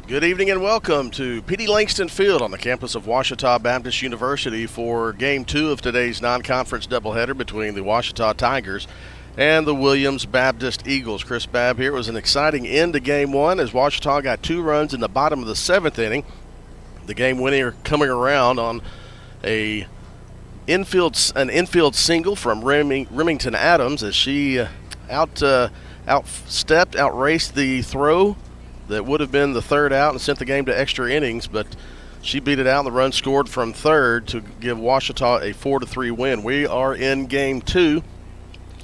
Good evening and welcome to P.D. Langston Field on the campus of Ouachita Baptist University for Game 2 of today's non-conference doubleheader between the Ouachita Tigers and the Williams Baptist Eagles. Chris Babb here. It was an exciting end to Game 1 as Ouachita got 2 runs in the bottom of the 7th inning. The game winner coming around on an infield single from Remington Adams as she outraced the throw that would have been the third out and sent the game to extra innings, but she beat it out and the run scored from third to give Ouachita a 4-3 win. We are in Game 2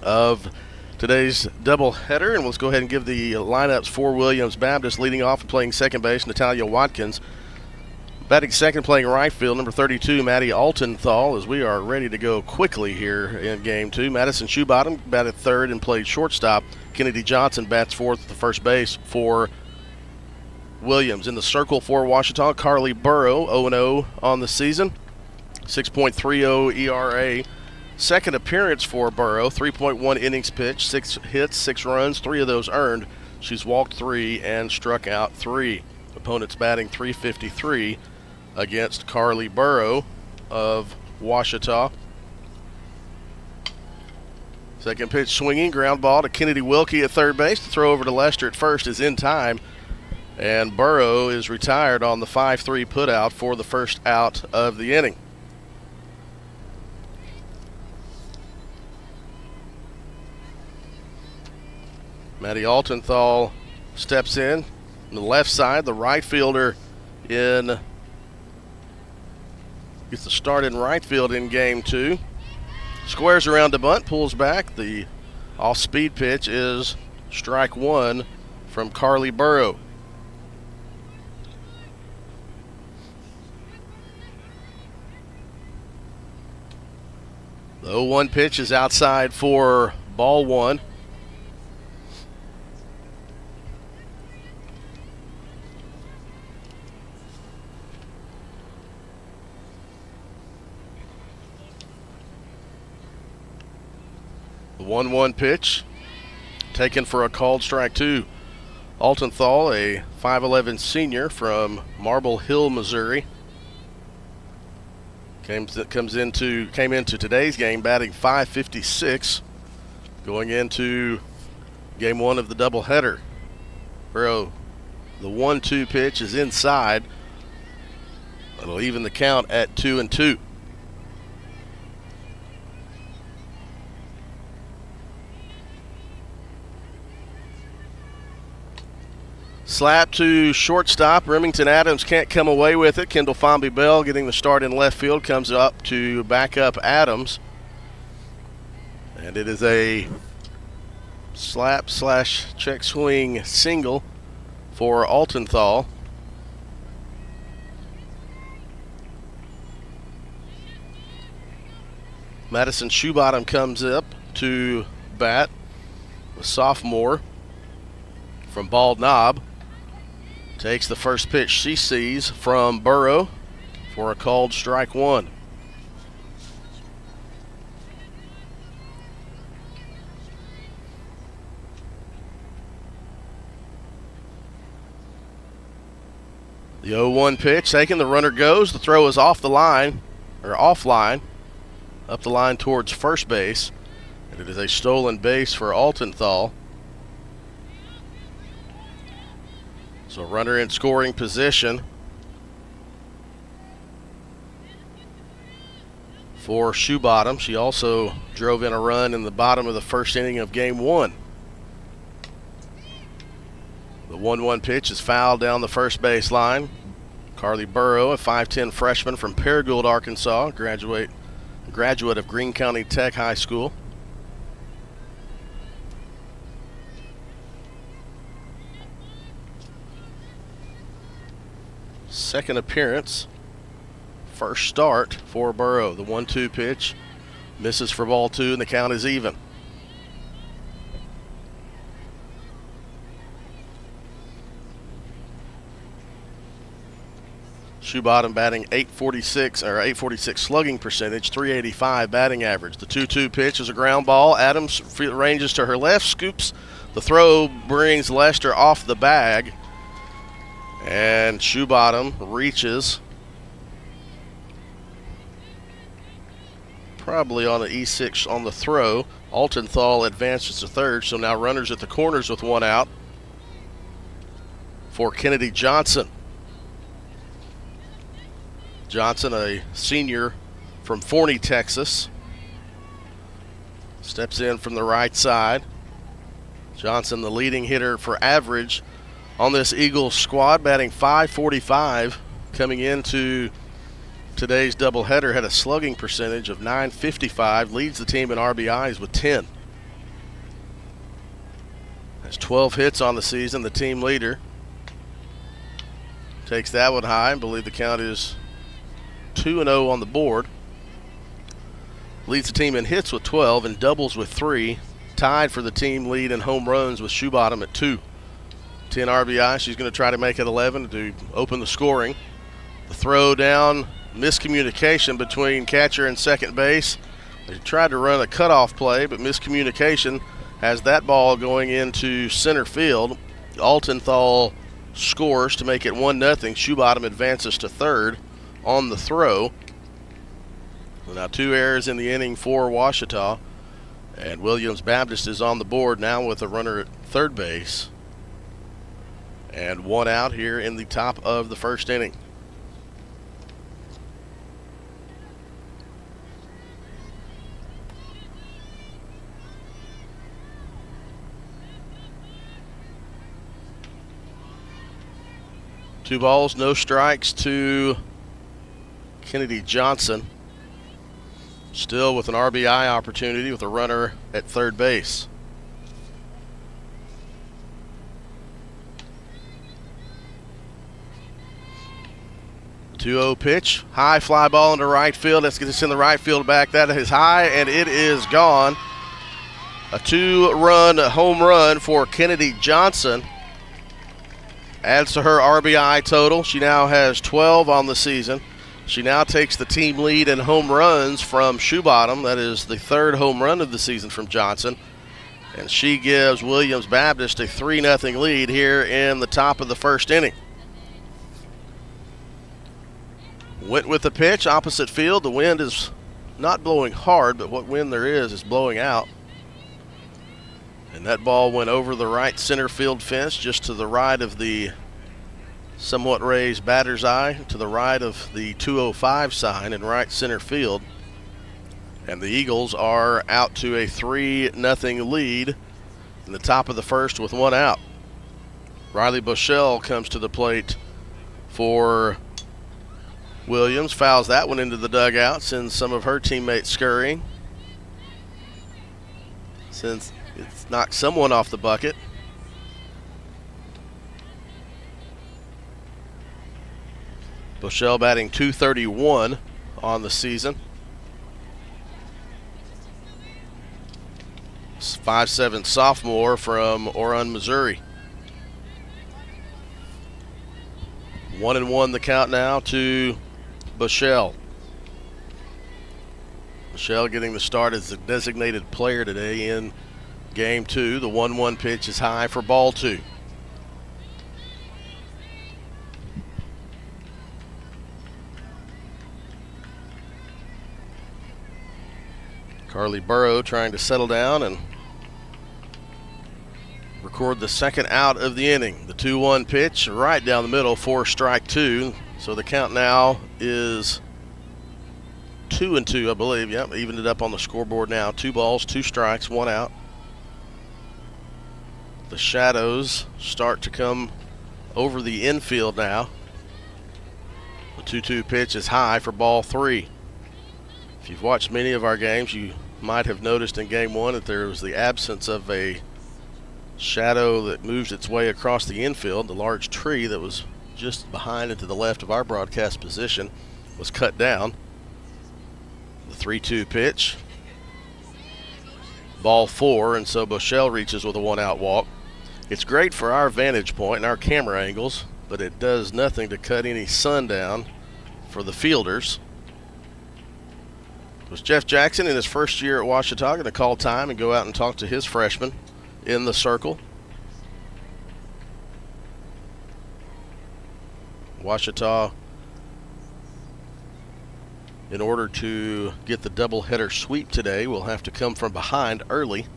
of today's doubleheader, and let's go ahead and give the lineups for Williams Baptist. Leading off and playing second base, Natalia Watkins. Batting second, playing right field, number 32, Maddie Altenthal, as we are ready to go quickly here in Game 2. Madison Shoebottom batted third and played shortstop. Kennedy Johnson bats fourth at the first base for Williams. In the circle for Ouachita, Carly Burrow, 0-0 on the season, 6.30 ERA. Second appearance for Burrow, 3.1 innings pitched, 6 hits, 6 runs, 3 of those earned. She's walked 3 and struck out 3. Opponents batting .353 against Carly Burrow of Ouachita. Second pitch swinging, ground ball to Kennedy Wilkie at third base. The throw over to Lester at first is in time. And Burrow is retired on the 5-3 putout for the first out of the inning. Maddie Altenthal steps in. On the left side, the right fielder gets the start in right field in Game 2. Squares around to bunt, pulls back. The off-speed pitch is strike one from Carly Burrow. The 0-1 pitch is outside for ball one. The 1-1 pitch taken for a called strike two. Altenthal, a 5'11 senior from Marble Hill, Missouri, came into today's game batting .556, going into Game 1 of the doubleheader. Burrow, the 1-2 pitch is inside. That'll even the count at 2-2. Slap to shortstop. Remington Adams can't come away with it. Kendall Fomby Bell getting the start in left field comes up to back up Adams. And it is a slap/check swing single for Altenthal. Madison Shoebottom comes up to bat, the sophomore from Bald Knob. Takes the first pitch she sees from Burrow for a called strike one. The 0-1 pitch taken, the runner goes, the throw is offline, up the line towards first base, and it is a stolen base for Altenthal. So runner in scoring position for Shoebottom. She also drove in a run in the bottom of the first inning of Game 1. The 1-1 pitch is fouled down the first base line. Carly Burrow, a 5'10 freshman from Paragould, Arkansas, graduate of Greene County Tech High School. Second appearance, first start for Burrow. The 1-2 pitch misses for ball two, and the count is even. Shoebottom batting .846 slugging percentage, .385 batting average. The 2-2 pitch is a ground ball. Adams ranges to her left, scoops. The throw brings Lester off the bag. And Shoe Bottom reaches. Probably on an E6 on the throw. Altenthal advances to third, so now runners at the corners with one out for Kennedy Johnson. Johnson, a senior from Forney, Texas, steps in from the right side. Johnson, the leading hitter for average on this Eagles squad, batting .545, coming into today's doubleheader, had a slugging percentage of .955, leads the team in RBIs with 10. Has 12 hits on the season, the team leader. Takes that one high. I believe the count is 2-0 on the board. Leads the team in hits with 12 and doubles with 3. Tied for the team lead in home runs with Shoe Bottom at 2. 10 RBI. She's going to try to make it 11 to open the scoring. The throw down, miscommunication between catcher and second base. They tried to run a cutoff play, but miscommunication has that ball going into center field. Altenthal scores to make it 1-0. Shoe Bottom advances to third on the throw. Now 2 errors in the inning for Ouachita. And Williams Baptist is on the board now with a runner at third base. And 1 out here in the top of the first inning. Two balls, no strikes to Kennedy Johnson. Still with an RBI opportunity with a runner at third base. The 2-0 pitch. High fly ball into right field. Let's get this in the right field back. That is high, and it is gone. A 2-run home run for Kennedy Johnson. Adds to her RBI total. She now has 12 on the season. She now takes the team lead in home runs from Shoe Bottom. That is the 3rd home run of the season from Johnson. And she gives Williams Baptist a 3-0 lead here in the top of the first inning. Went with the pitch, opposite field. The wind is not blowing hard, but what wind there is blowing out. And that ball went over the right center field fence, just to the right of the somewhat raised batter's eye, to the right of the 205 sign in right center field. And the Eagles are out to a 3-0 lead in the top of the first with 1 out. Riley Bushell comes to the plate for Williams, fouls that one into the dugout, sends some of her teammates scurrying. Since it's knocked someone off the bucket. Bushell batting .231 on the season. 5'7" sophomore from Orun, Missouri. 1-1 the count now to Bushell. Bushell getting the start as the designated player today in Game 2. The 1-1 pitch is high for ball 2. Carly Burrow trying to settle down and record the second out of the inning. The 2-1 pitch right down the middle for strike 2. So the count now is 2-2, I believe. Yep, evened it up on the scoreboard now. 2 balls, 2 strikes, 1 out. The shadows start to come over the infield now. The 2-2 pitch is high for ball 3. If you've watched many of our games, you might have noticed in Game 1 that there was the absence of a shadow that moves its way across the infield. The large tree that was just behind and to the left of our broadcast position was cut down. The 3-2 pitch. Ball 4, and so Bushell reaches with a 1-out walk. It's great for our vantage point and our camera angles, but it does nothing to cut any sun down for the fielders. It was Jeff Jackson in his first year at Ouachita going to call time and go out and talk to his freshmen in the circle. Ouachita, in order to get the doubleheader sweep today, will have to come from behind early.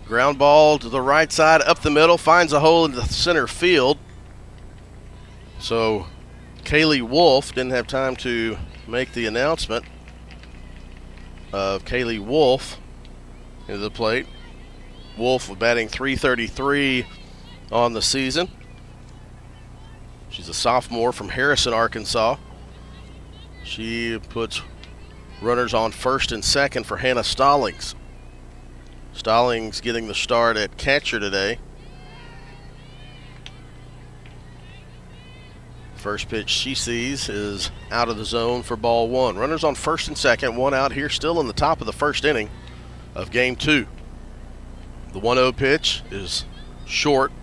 Ground ball to the right side, up the middle, finds a hole in the center field. So Kaylee Wolf didn't have time to make the announcement of Kaylee Wolf into the plate. Wolf batting .333 on the season. She's a sophomore from Harrison, Arkansas. She puts runners on first and second for Hannah Stallings. Stallings getting the start at catcher today. First pitch she sees is out of the zone for ball one. Runners on first and second, one out here, still in the top of the first inning of game two. The 1-0 pitch is short.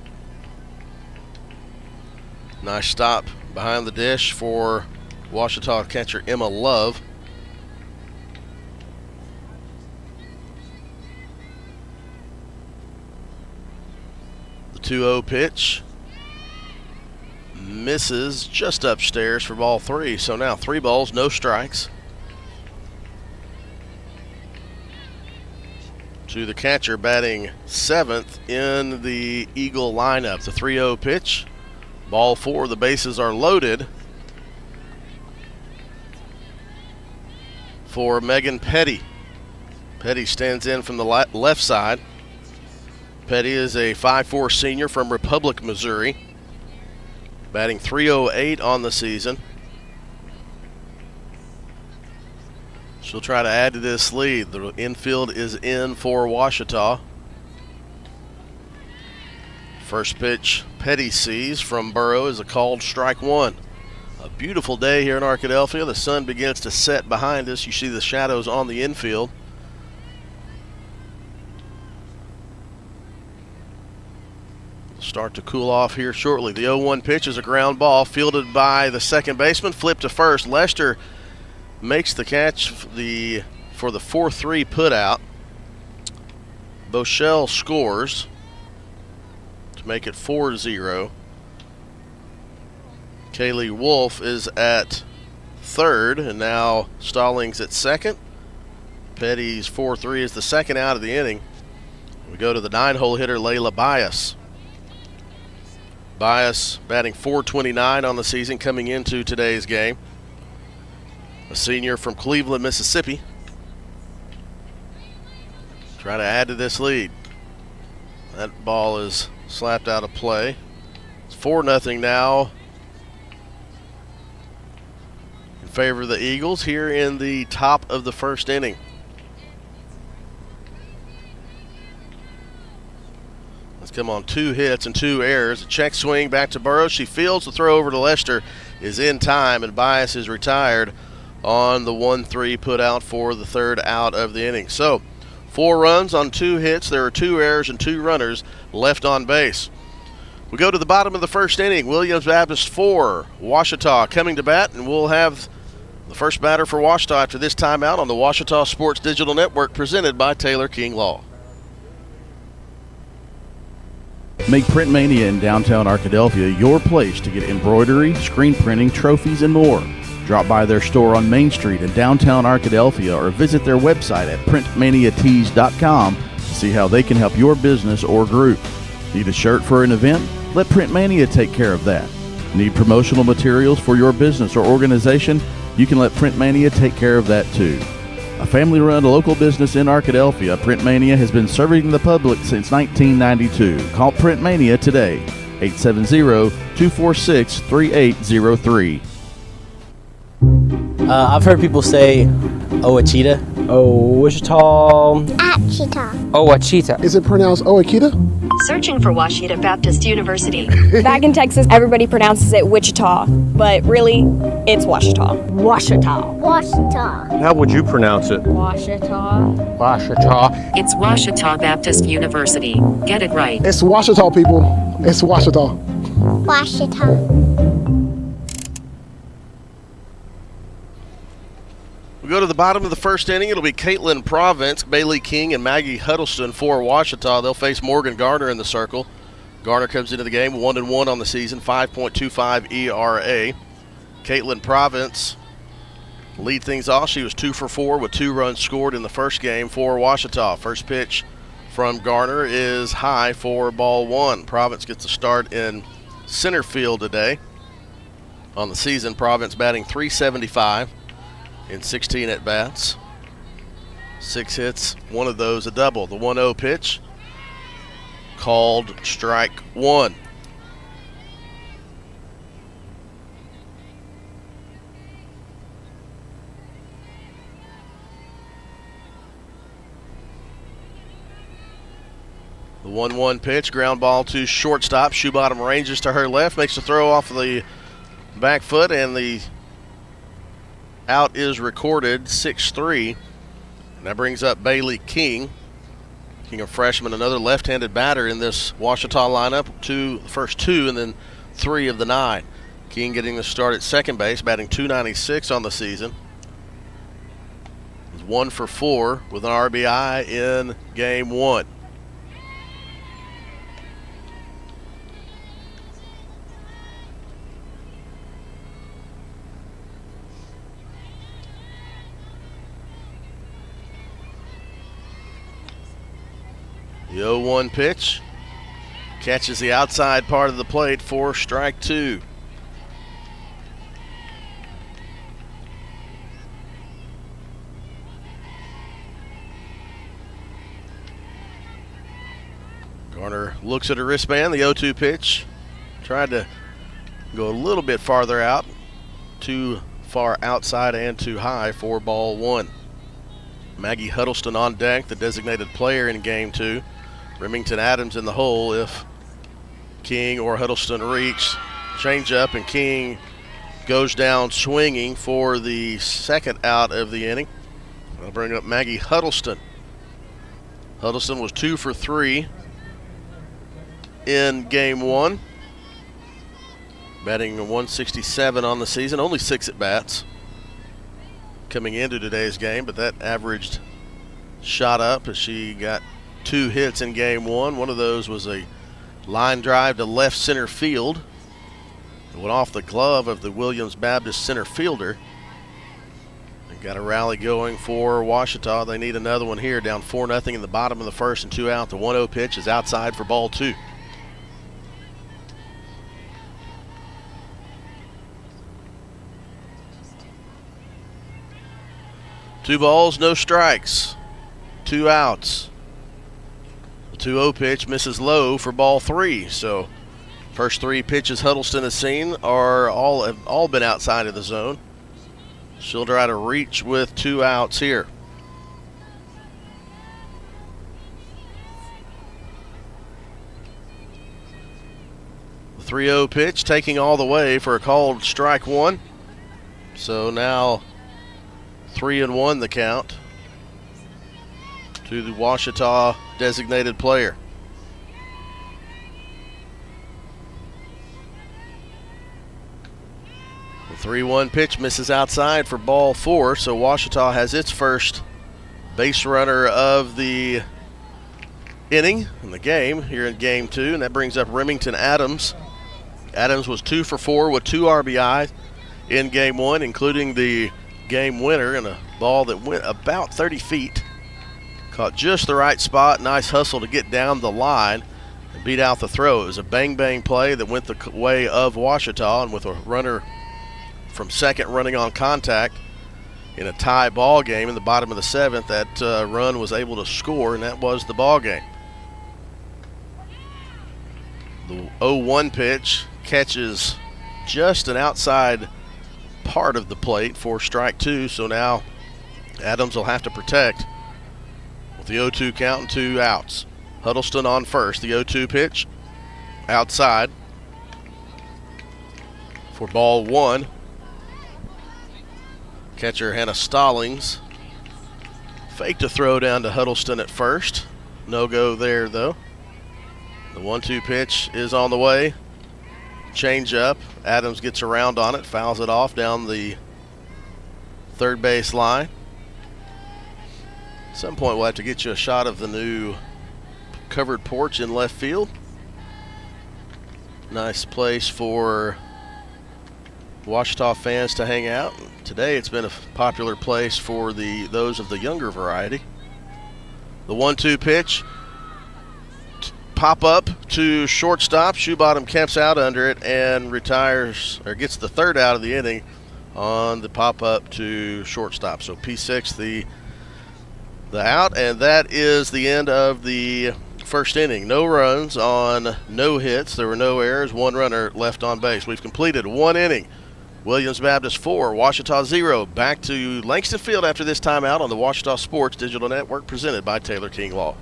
Nice stop behind the dish for Ouachita catcher Emma Love. The 2-0 pitch misses just upstairs for ball three. So now 3 balls, no strikes. To the catcher batting seventh in the Eagle lineup. The 3-0 pitch. Ball four, the bases are loaded for Megan Petty. Petty stands in from the left side. Petty is a 5'4" senior from Republic, Missouri. Batting .308 on the season. She'll try to add to this lead. The infield is in for Ouachita. First pitch Petty sees from Burrow is a called strike one. A beautiful day here in Arkadelphia. The sun begins to set behind us. You see the shadows on the infield. Start to cool off here shortly. The 0-1 pitch is a ground ball fielded by the second baseman, flipped to first. Lester makes the catch for the 4-3 putout. Bochelle scores to make it 4-0. Kaylee Wolf is at third, and now Stallings at second. Petty's 4-3 is the second out of the inning. We go to the 9-hole hitter, Layla Bias. Bias batting .429 on the season coming into today's game. A senior from Cleveland, Mississippi. Try to add to this lead. That ball is slapped out of play. It's 4-0 now in favor of the Eagles here in the top of the first inning. Come on, 2 hits and 2 errors. A check swing back to Burrows. She fields the throw over to Lester, is in time, and Bias is retired on the 1-3 put out for the third out of the inning. So 4 runs on 2 hits. There are 2 errors and 2 runners left on base. We go to the bottom of the first inning. Williams Baptist 4, Ouachita coming to bat, and we'll have the first batter for Ouachita after this timeout on the Ouachita Sports Digital Network, presented by Taylor King Law. Make Print Mania in downtown Arkadelphia your place to get embroidery, screen printing, trophies, and more. Drop by their store on Main Street in downtown Arkadelphia or visit their website at printmaniatees.com to see how they can help your business or group. Need a shirt for an event? Let Print Mania take care of that. Need promotional materials for your business or organization? You can let Print Mania take care of that too. A family-run local business in Arkadelphia, Print Mania has been serving the public since 1992. Call Print Mania today, 870-246-3803. I've heard people say Ouachita. Wichita. Achita. Ouachita. Is it pronounced Ouachita? Searching for Washita Baptist University. Back in Texas, everybody pronounces it Wichita, but really, it's Washita. Washita. Washita. How would you pronounce it? Washita. Washita. It's Washita Baptist University. Get it right. It's Washita, people. It's Washita. Washita. We go to the bottom of the first inning. It'll be Caitlin Province, Bailey King, and Maggie Huddleston for Washita. They'll face Morgan Garner in the circle. Garner comes into the game 1-1 on the season, 5.25 ERA. Caitlin Province lead things off. She was 2 for 4 with 2 runs scored in the first game for Washita. First pitch from Garner is high for ball 1. Province gets a start in center field today. On the season, Province batting .375 in 16 at-bats. 6 hits, 1 of those a double. The 1-0 pitch called strike 1. The 1-1 pitch, ground ball to shortstop. Shoe bottom ranges to her left, makes a throw off of the back foot, and the out is recorded, 6-3. And that brings up Bailey King. King, a freshman, another left-handed batter in this Washita lineup. The first 2 and then 3 of the 9. King getting the start at second base, batting .296 on the season. He's 1 for 4 with an RBI in game 1. The 0-1 pitch catches the outside part of the plate for strike 2. Garner looks at her wristband. The 0-2 pitch tried to go a little bit farther out. Too far outside and too high for ball 1. Maggie Huddleston on deck, the designated player in game 2. Remington Adams in the hole if King or Huddleston reach. Change up, and King goes down swinging for the second out of the inning. I'll bring up Maggie Huddleston. Huddleston was 2 for 3 in game 1. Batting .167 on the season, only 6 at-bats coming into today's game, but that averaged shot up as she got 2 hits in game 1. One of those was a line drive to left center field. It went off the glove of the Williams Baptist center fielder. They got a rally going for Washita. They need another one here, down 4-0 in the bottom of the first and 2 out. The 1-0 pitch is outside for ball 2. Two balls, no strikes. 2 outs. The 2-0 pitch misses low for ball 3. So first 3 pitches Huddleston has seen have all been outside of the zone. She'll try to reach with 2 outs here. The 3-0 pitch taking all the way for a called strike 1. So now 3-1 the count to the Washita designated player. The 3-1 pitch misses outside for ball 4, so Washita has its first base runner of the inning in the game here in game 2, and that brings up Remington Adams. Adams was 2 for 4 with 2 RBIs in game 1, including the game winner and a ball that went about 30 feet. Caught just the right spot. Nice hustle to get down the line and beat out the throw. It was a bang-bang play that went the way of Washita, and with a runner from second running on contact in a tie ball game in the bottom of the 7th, that run was able to score, and that was the ball game. The 0-1 pitch catches just an outside part of the plate for strike 2. So now Adams will have to protect with the 0-2 count and 2 outs. Huddleston on first. The 0-2 pitch outside for ball 1. Catcher Hannah Stallings faked a throw down to Huddleston at first. No go there though. The 1-2 pitch is on the way. Change up. Adams gets around on it, fouls it off down the third base line. At some point we'll have to get you a shot of the new covered porch in left field. Nice place for Ouachita fans to hang out. Today it's been a popular place for those of the younger variety. The 1-2 pitch. Pop up to shortstop. Shoebottom camps out under it and retires, or gets the third out of the inning on the pop up to shortstop. So P6 the out, and that is the end of the first inning. No runs on no hits. There were no errors. 1 runner left on base. We've completed 1 inning. Williams Baptist 4, Ouachita 0. Back to Langston Field after this timeout on the Ouachita Sports Digital Network, presented by Taylor King Law.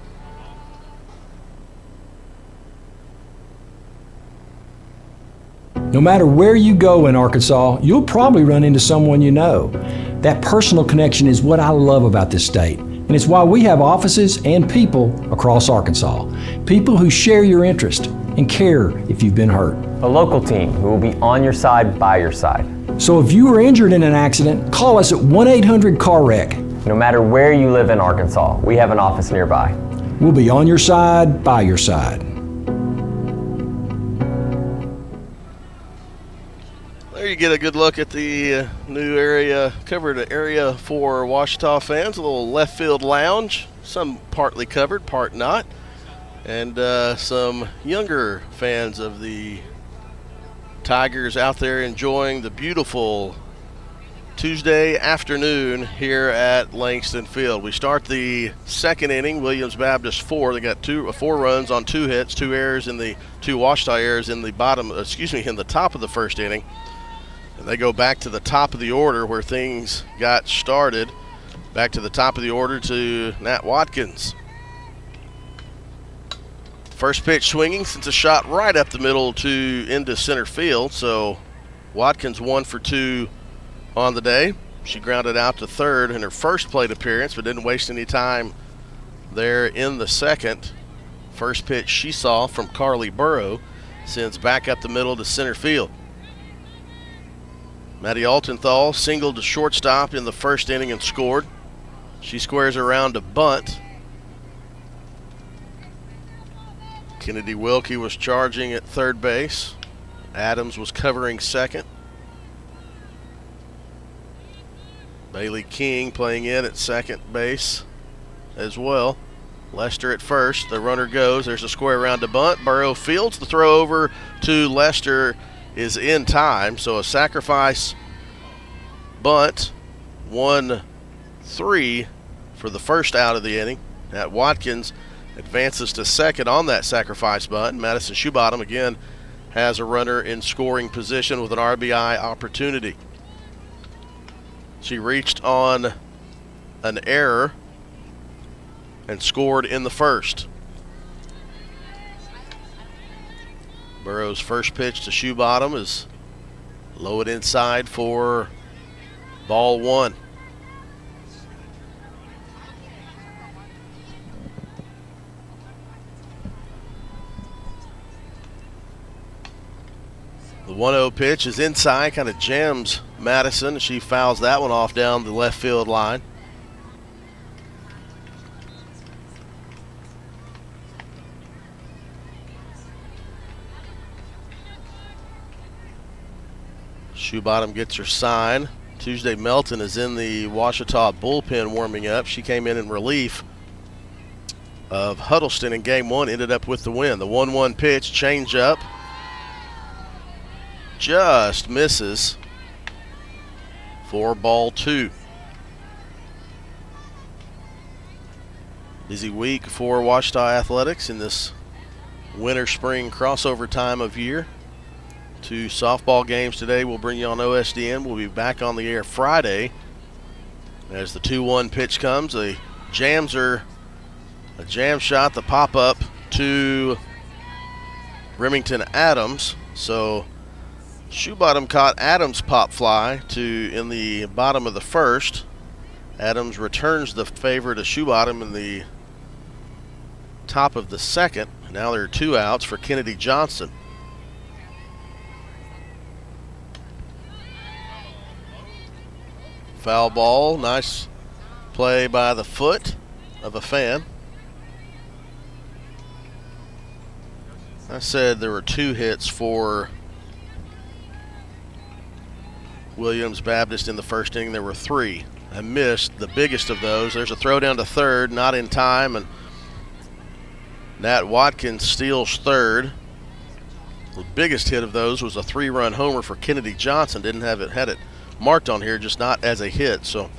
No matter where you go in Arkansas, you'll probably run into someone you know. That personal connection is what I love about this state, and it's why we have offices and people across Arkansas. People who share your interest and care if you've been hurt. A local team who will be on your side, by your side. So if you were injured in an accident, call us at 1-800-CAR-WRECK. No matter where you live in Arkansas, we have an office nearby. We'll be on your side, by your side. There you get a good look at the new area, covered area for Ouachita fans. A little left field lounge, some partly covered, part not. And some younger fans of the Tigers out there enjoying the beautiful Tuesday afternoon here at Langston Field. We start the second inning. Williams Baptist 4. They got 4 runs on 2 hits, 2 errors in the 2 Ouachita errors in the in the top of the first inning. And they go back to the top of the order where things got started. Back to the top of the order to Nat Watkins. First pitch swinging, since a shot right up the middle into center field. So Watkins 1 for 2 on the day. She grounded out to third in her first plate appearance, but didn't waste any time there in the second. First pitch she saw from Carly Burrow sends back up the middle to center field. Maddie Altenthal singled to shortstop in the first inning and scored. She squares around to bunt. Kennedy Wilkie was charging at third base. Adams was covering second. Bailey King playing in at second base as well. Lester at first. The runner goes. There's a square around to bunt. Burrow fields the throw over to Lester. Is in time, so a sacrifice bunt, 1-3 for the first out of the inning. Nat Watkins advances to second on that sacrifice bunt. Madison Shoebottom again has a runner in scoring position with an RBI opportunity. She reached on an error and scored in the first. Burrow's first pitch to Shoebottom is low and inside for ball 1. The 1-0 pitch is inside, kind of jams Madison. She fouls that one off down the left field line. Shoebottom gets her sign. Tuesday Melton is in the Ouachita bullpen warming up. She came in relief of Huddleston in game 1, ended up with the win. The 1-1 pitch, change up, just misses for ball 2. Busy week for Ouachita Athletics in this winter-spring crossover time of year. 2 softball games today. We'll bring you on OSDN. We'll be back on the air Friday as the 2-1 pitch comes. A jam shot, the pop-up to Remington Adams. So Shoebottom caught Adams' pop fly in the bottom of the first. Adams returns the favor to Shoebottom in the top of the second. Now there are 2 outs for Kennedy Johnson. Foul ball, nice play by the foot of a fan. I said there were 2 hits for Williams Baptist in the first inning. There were 3. I missed the biggest of those. There's a throw down to third, not in time, and Nat Watkins steals third. The biggest hit of those was a 3-run homer for Kennedy Johnson. Had it marked on here, just not as a hit. So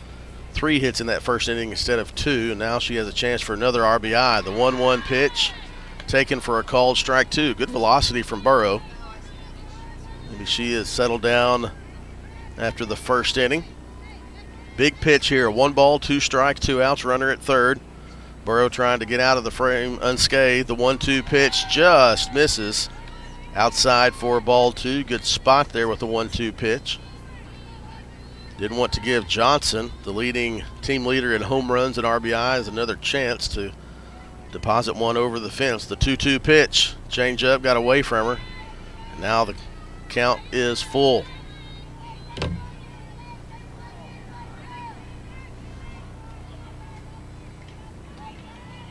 3 hits in that first inning instead of 2, and now she has a chance for another RBI. The 1-1 pitch taken for a called strike 2. Good velocity from Burrow. Maybe she has settled down after the first inning. Big pitch here, 1 ball, 2 strikes, 2 outs, runner at third. Burrow trying to get out of the frame unscathed. The 1-2 pitch just misses. Outside for ball 2. Good spot there with the 1-2 pitch. Didn't want to give Johnson, the leading team leader in home runs and RBIs, another chance to deposit one over the fence. The 2-2 pitch, change up, got away from her. And now the count is full.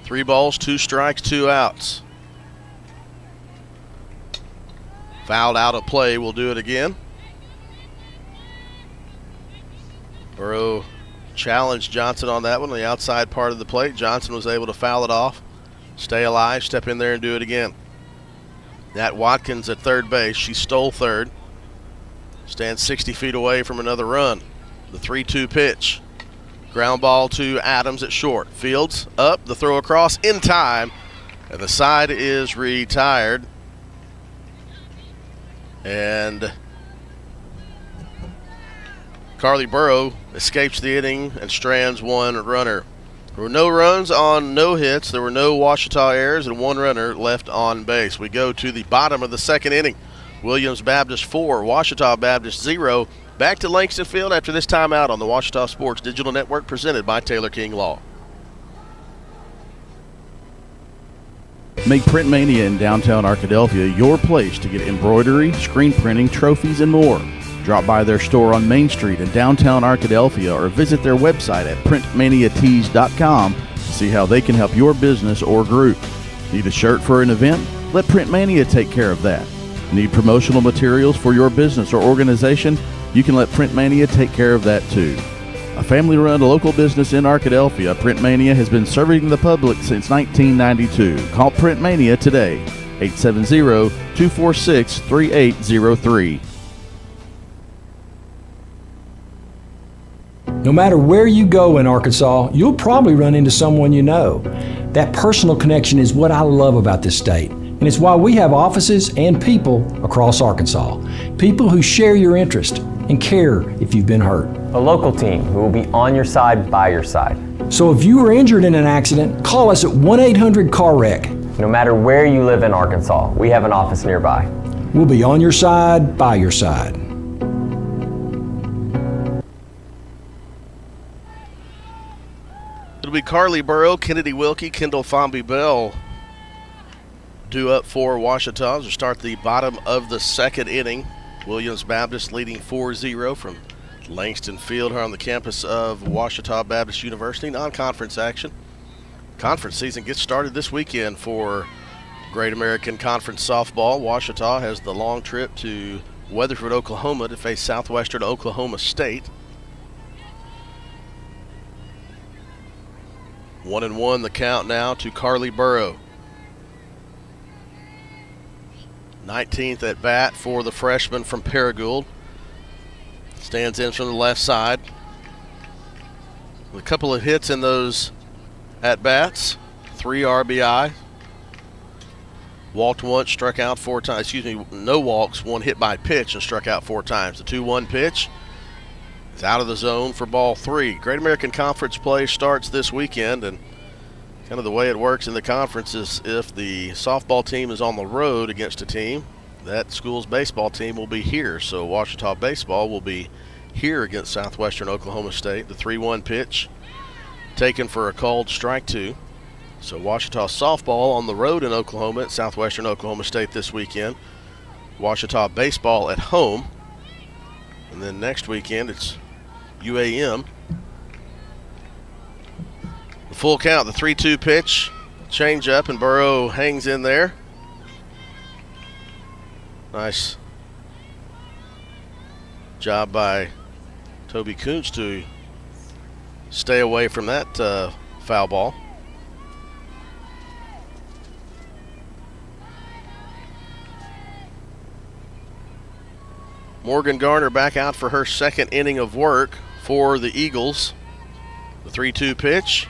Three balls, 2 strikes, 2 outs. Fouled out of play, we'll do it again. Burrow challenged Johnson on that one on the outside part of the plate. Johnson was able to foul it off, stay alive, step in there and do it again. Nat Watkins at third base. She stole third. Stands 60 feet away from another run. The 3-2 pitch. Ground ball to Adams at short. Fields up, the throw across in time, and the side is retired. And Carly Burrow escapes the inning and strands 1 runner. There were no runs on no hits. There were no Ouachita errors and 1 runner left on base. We go to the bottom of the second inning. Williams Baptist 4, Ouachita Baptist 0. Back to Langston Field after this timeout on the Ouachita Sports Digital Network presented by Taylor King Law. Make Print Mania in downtown Arkadelphia your place to get embroidery, screen printing, trophies, and more. Drop by their store on Main Street in downtown Arkadelphia or visit their website at printmaniatees.com to see how they can help your business or group. Need a shirt for an event? Let Print Mania take care of that. Need promotional materials for your business or organization? You can let Print Mania take care of that too. A family-run local business in Arkadelphia, Print Mania has been serving the public since 1992. Call Print Mania today, 870-246-3803. No matter where you go in Arkansas, you'll probably run into someone you know. That personal connection is what I love about this state, and it's why we have offices and people across Arkansas. People who share your interest and care if you've been hurt. A local team who will be on your side, by your side. So if you were injured in an accident, call us at 1-800-CAR-WRECK. No matter where you live in Arkansas, we have an office nearby. We'll be on your side, by your side. It'll be Carly Burrow, Kennedy Wilkie, Kendall Fomby Bell due up for Ouachita to start the bottom of the second inning. Williams Baptist leading 4-0 from Langston Field here on the campus of Ouachita Baptist University. Non-conference action. Conference season gets started this weekend for Great American Conference softball. Ouachita has the long trip to Weatherford, Oklahoma to face Southwestern Oklahoma State. 1-1 the count now to Carly Burrow. 19th at bat for the freshman from Paragould. Stands in from the left side. With a couple of hits in those at bats. 3 RBI. walked once, struck out 4 times. No walks, 1 hit by pitch and struck out 4 times. The 2-1 pitch is out of the zone for ball 3. Great American Conference play starts this weekend, and kind of the way it works in the conference is if the softball team is on the road against a team, that school's baseball team will be here. So Ouachita baseball will be here against Southwestern Oklahoma State. The 3-1 pitch taken for a called strike 2. So Ouachita softball on the road in Oklahoma at Southwestern Oklahoma State this weekend. Ouachita baseball at home. And then next weekend it's UAM. The full count, the 3-2 pitch, change up, and Burrow hangs in there. Nice job by Toby Kuntz to stay away from that foul ball. Morgan Garner back out for her second inning of work for the Eagles. The 3-2 pitch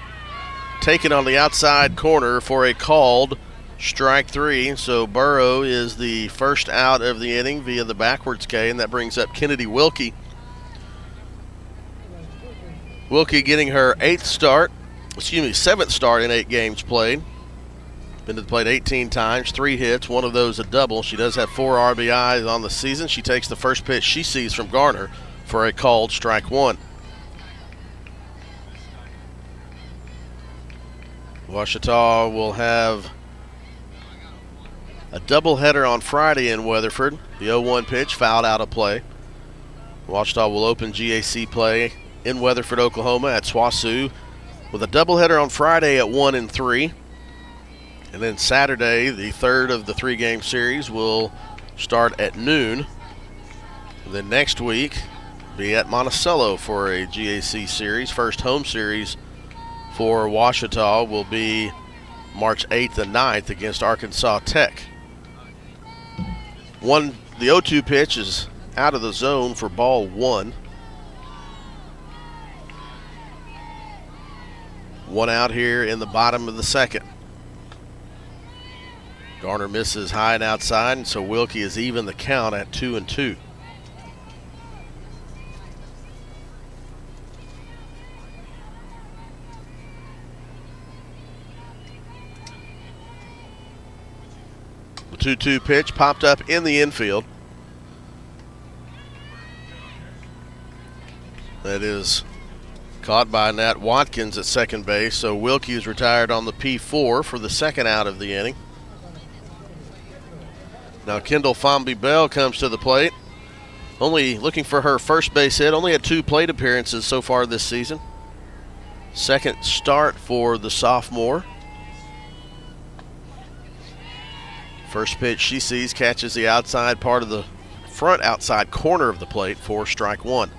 taken on the outside corner for a called strike 3. So Burrow is the first out of the inning via the backwards K, and that brings up Kennedy Wilkie. Wilkie getting her 7th start in 8 games played. Been to the plate 18 times, 3 hits, 1 of those a double. She does have 4 RBIs on the season. She takes the first pitch she sees from Garner for a called strike 1. Ouachita will have a doubleheader on Friday in Weatherford. The 0-1 pitch fouled out of play. Ouachita will open GAC play in Weatherford, Oklahoma at SWOSU with a doubleheader on Friday at 1 and 3. And then Saturday, the third of the 3-game series, will start at noon. And then next week, be at Monticello for a GAC series. First home series for Ouachita will be March 8th and 9th against Arkansas Tech. The 0-2 pitch is out of the zone for ball 1. 1 out here in the bottom of the second. Garner misses high and outside, and so Wilkie is even the count at 2-2. The 2-2 pitch popped up in the infield. That is caught by Nat Watkins at second base, so Wilkie is retired on the P4 for the second out of the inning. Now Kendall Fomby-Bell comes to the plate. Only looking for her first base hit. Only had 2 plate appearances so far this season. Second start for the sophomore. First pitch she sees catches the outside part of the front outside corner of the plate for strike 1.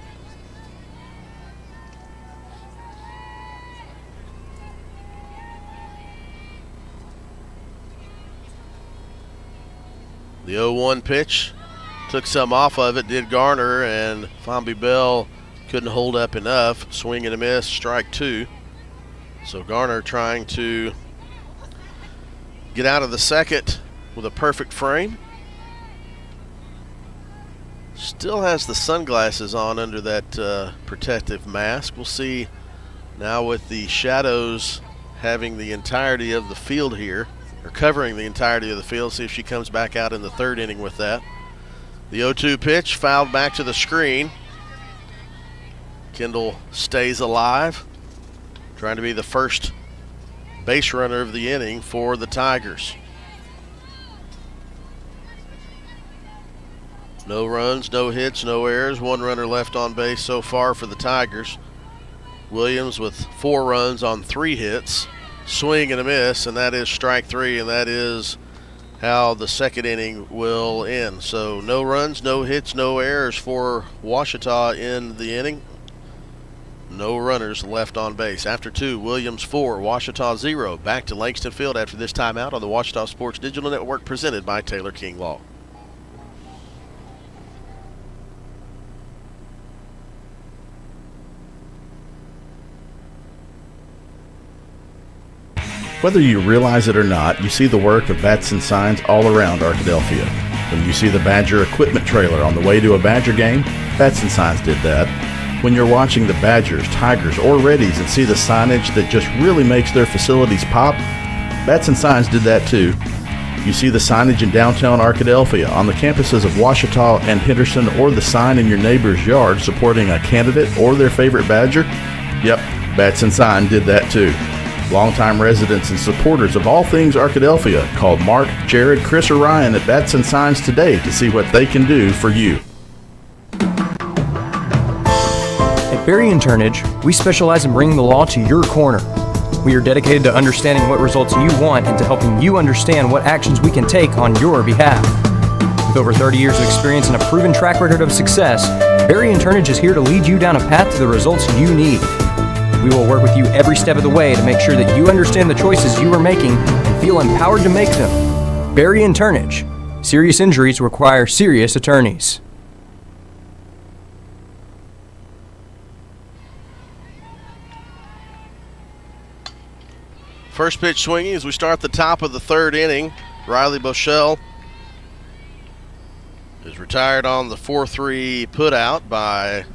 The 0-1 pitch took some off of it, did Garner, and Fomby-Bell couldn't hold up enough. Swing and a miss, strike 2. So Garner trying to get out of the second with a perfect frame. Still has the sunglasses on under that protective mask. We'll see now with the shadows having the entirety of the field here, or covering the entirety of the field. See if she comes back out in the third inning with that. The 0-2 pitch fouled back to the screen. Kendall stays alive, trying to be the first base runner of the inning for the Tigers. No runs, no hits, no errors. 1 runner left on base so far for the Tigers. Williams with 4 runs on 3 hits. Swing and a miss, and that is strike 3, and that is how the second inning will end. So no runs, no hits, no errors for Ouachita in the inning. No runners left on base. After 2, Williams 4, Ouachita 0. Back to Langston Field after this timeout on the Ouachita Sports Digital Network presented by Taylor King Law. Whether you realize it or not, you see the work of bats and signs all around Arkadelphia. When you see the Badger equipment trailer on the way to a Badger game, Bats and Signs did that. When you're watching the Badgers, Tigers, or Reddies and see the signage that just really makes their facilities pop, Bats and Signs did that too. You see the signage in downtown Arkadelphia, on the campuses of Ouachita and Henderson, or the sign in your neighbor's yard supporting a candidate or their favorite Badger? Yep, Bats and Sign did that too. Longtime residents and supporters of all things Arkadelphia called Mark, Jared, Chris, or Ryan at Bats and Signs today to see what they can do for you. At Berry and Turnage, we specialize in bringing the law to your corner. We are dedicated to understanding what results you want and to helping you understand what actions we can take on your behalf. With over 30 years of experience and a proven track record of success, Berry and Turnage is here to lead you down a path to the results you need. We will work with you every step of the way to make sure that you understand the choices you are making and feel empowered to make them. Berry and Turnage. Serious injuries require serious attorneys. First pitch swinging as we start the top of the third inning. Riley Boschel is retired on the 4-3 put out by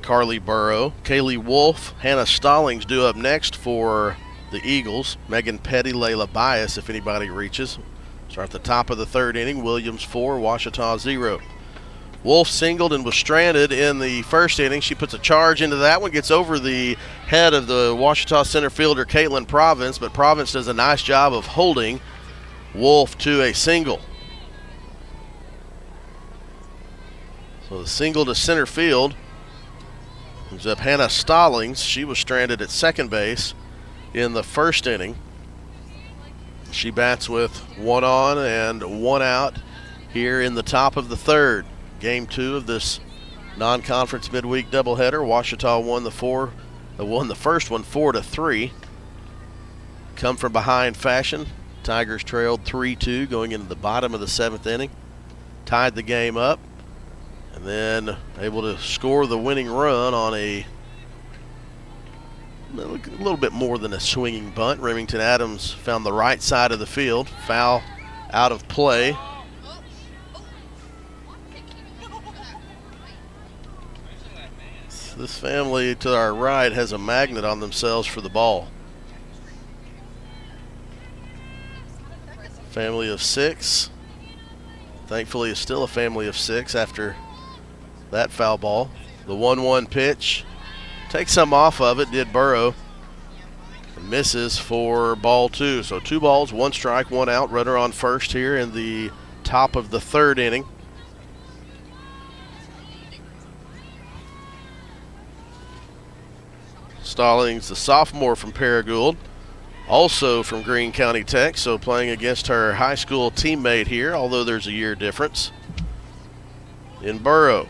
Carly Burrow. Kaylee Wolf, Hannah Stallings due up next for the Eagles. Megan Petty, Layla Bias if anybody reaches. Start the top of the third inning. Williams 4, Ouachita 0. Wolf singled and was stranded in the first inning. She puts a charge into that one, gets over the head of the Ouachita center fielder Caitlin Province, but Province does a nice job of holding Wolf to a single. So the single to center field brings up Hannah Stallings. She was stranded at second base in the first inning. She bats with one on and one out here in the top of the third. Game 2 of this non-conference midweek doubleheader. Ouachita won the first one 4-3. Come from behind fashion. Tigers trailed 3-2 going into the bottom of the seventh inning. Tied the game up. And then able to score the winning run on a little bit more than a swinging bunt. Remington Adams found the right side of the field. Foul out of play. This family to our right has a magnet on themselves for the ball. Family of 6. Thankfully, it's still a family of 6 after that foul ball. The 1-1 pitch. Takes some off of it, did Burrow. And misses for ball 2. So 2 balls, 1 strike, 1 out. Runner on first here in the top of the third inning. Stallings, the sophomore from Paragould, also from Greene County Tech, so playing against her high school teammate here, although there's a year difference. In Burrow,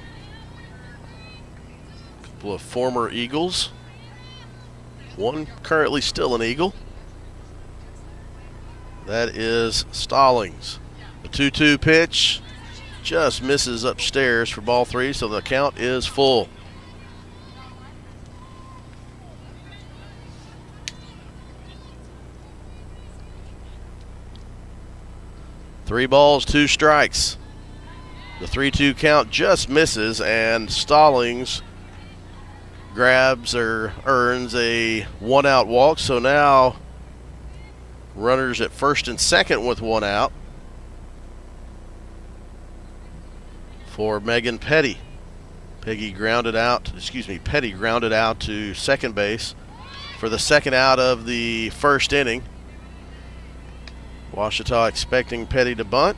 a couple of former Eagles, one currently still an Eagle. That is Stallings. The 2-2 pitch just misses upstairs for ball 3, so the count is full. Three balls, 2 strikes. The 3-2 count just misses, and Stallings grabs or earns a 1-out walk. So now runners at first and second with 1 out for Megan Petty. Petty grounded out to second base for the second out of the first inning. Ouachita expecting Petty to bunt.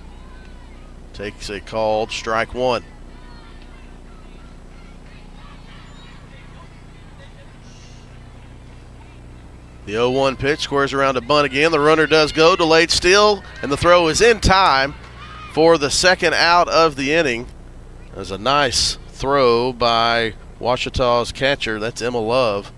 Takes a called strike 1. The 0-1 pitch squares around a bunt again. The runner does go. Delayed steal, and the throw is in time for the second out of the inning. There's a nice throw by Ouachita's catcher. That's Emma Love.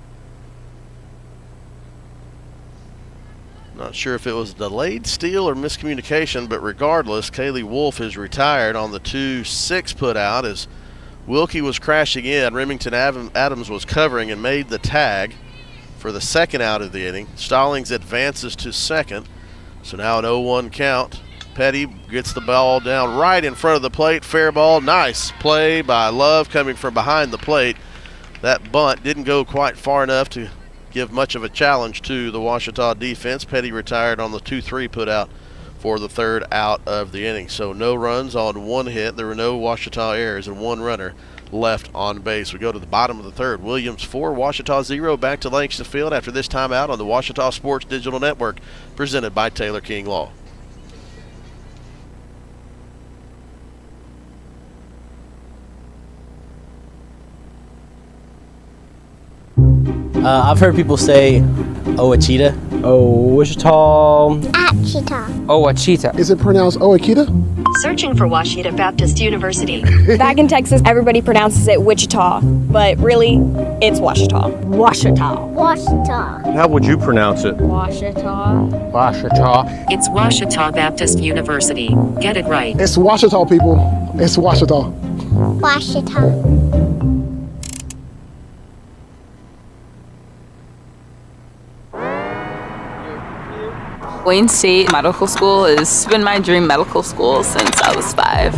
Not sure if it was delayed steal or miscommunication, but regardless, Kaylee Wolf is retired on the 2-6 put out as Wilkie was crashing in. Remington Adams was covering and made the tag for the second out of the inning. Stallings advances to second. So now an 0-1 count. Petty gets the ball down right in front of the plate. Fair ball. Nice play by Love coming from behind the plate. That bunt didn't go quite far enough to give much of a challenge to the Ouachita defense. Petty retired on the 2-3 put out for the third out of the inning. So no runs on one hit. There were no Ouachita errors and one runner left on base. We go to the bottom of the third. Williams 4, Ouachita 0. Back to Langston Field after this timeout on the Ouachita Sports Digital Network, presented by Taylor King Law. I've heard people say Ouachita. Wichita. Achita. Ouachita. Is it pronounced Oakita? Searching for Ouachita Baptist University. Back in Texas, everybody pronounces it Wichita, but really, it's Ouachita. Ouachita. Ouachita. How would you pronounce it? Ouachita. Ouachita. It's Ouachita Baptist University. Get it right. It's Ouachita, people. It's Ouachita. Ouachita. Wayne State Medical School has been my dream medical school since I was 5.